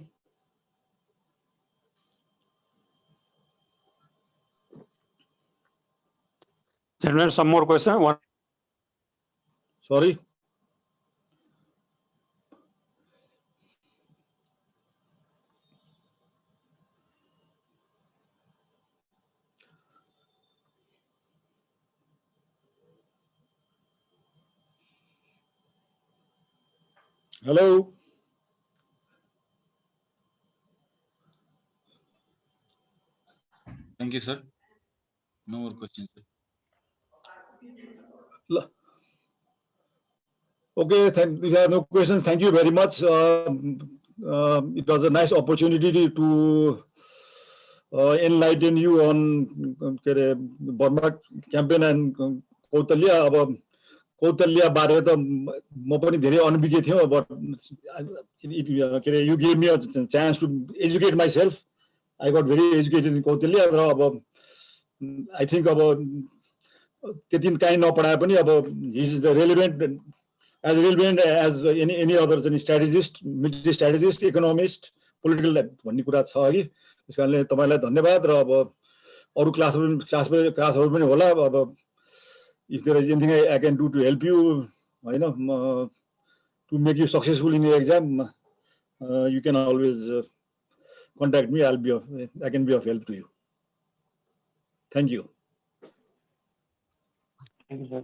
Gentlemen, some more question. One. Sorry. Hello. Thank you, sir. No more questions, sir. Okay, if you have no questions, thank you very much. It was a nice opportunity to enlighten you on Burma campaign and Kautalya. अब Kautalya बारे त म पनि धेरै अनभिज्ञ थिएँ, but you gave me a chance to educate myself. I got very educated in Kautalya. I think about त्यति काहीँ नपढाए पनि अब his is the relevant as any other चाहिँ strategist, military strategist, economist, political भन्ने कुरा छ अघि। त्यस कारणले तपाईँलाई धन्यवाद। र अब अरू क्लासहरू पनि होला। अब if there is anything I can do to help you, होइन, to make you successful in your exam, you can always contact me. I can be of help to you. Thank you. Thank you, sir.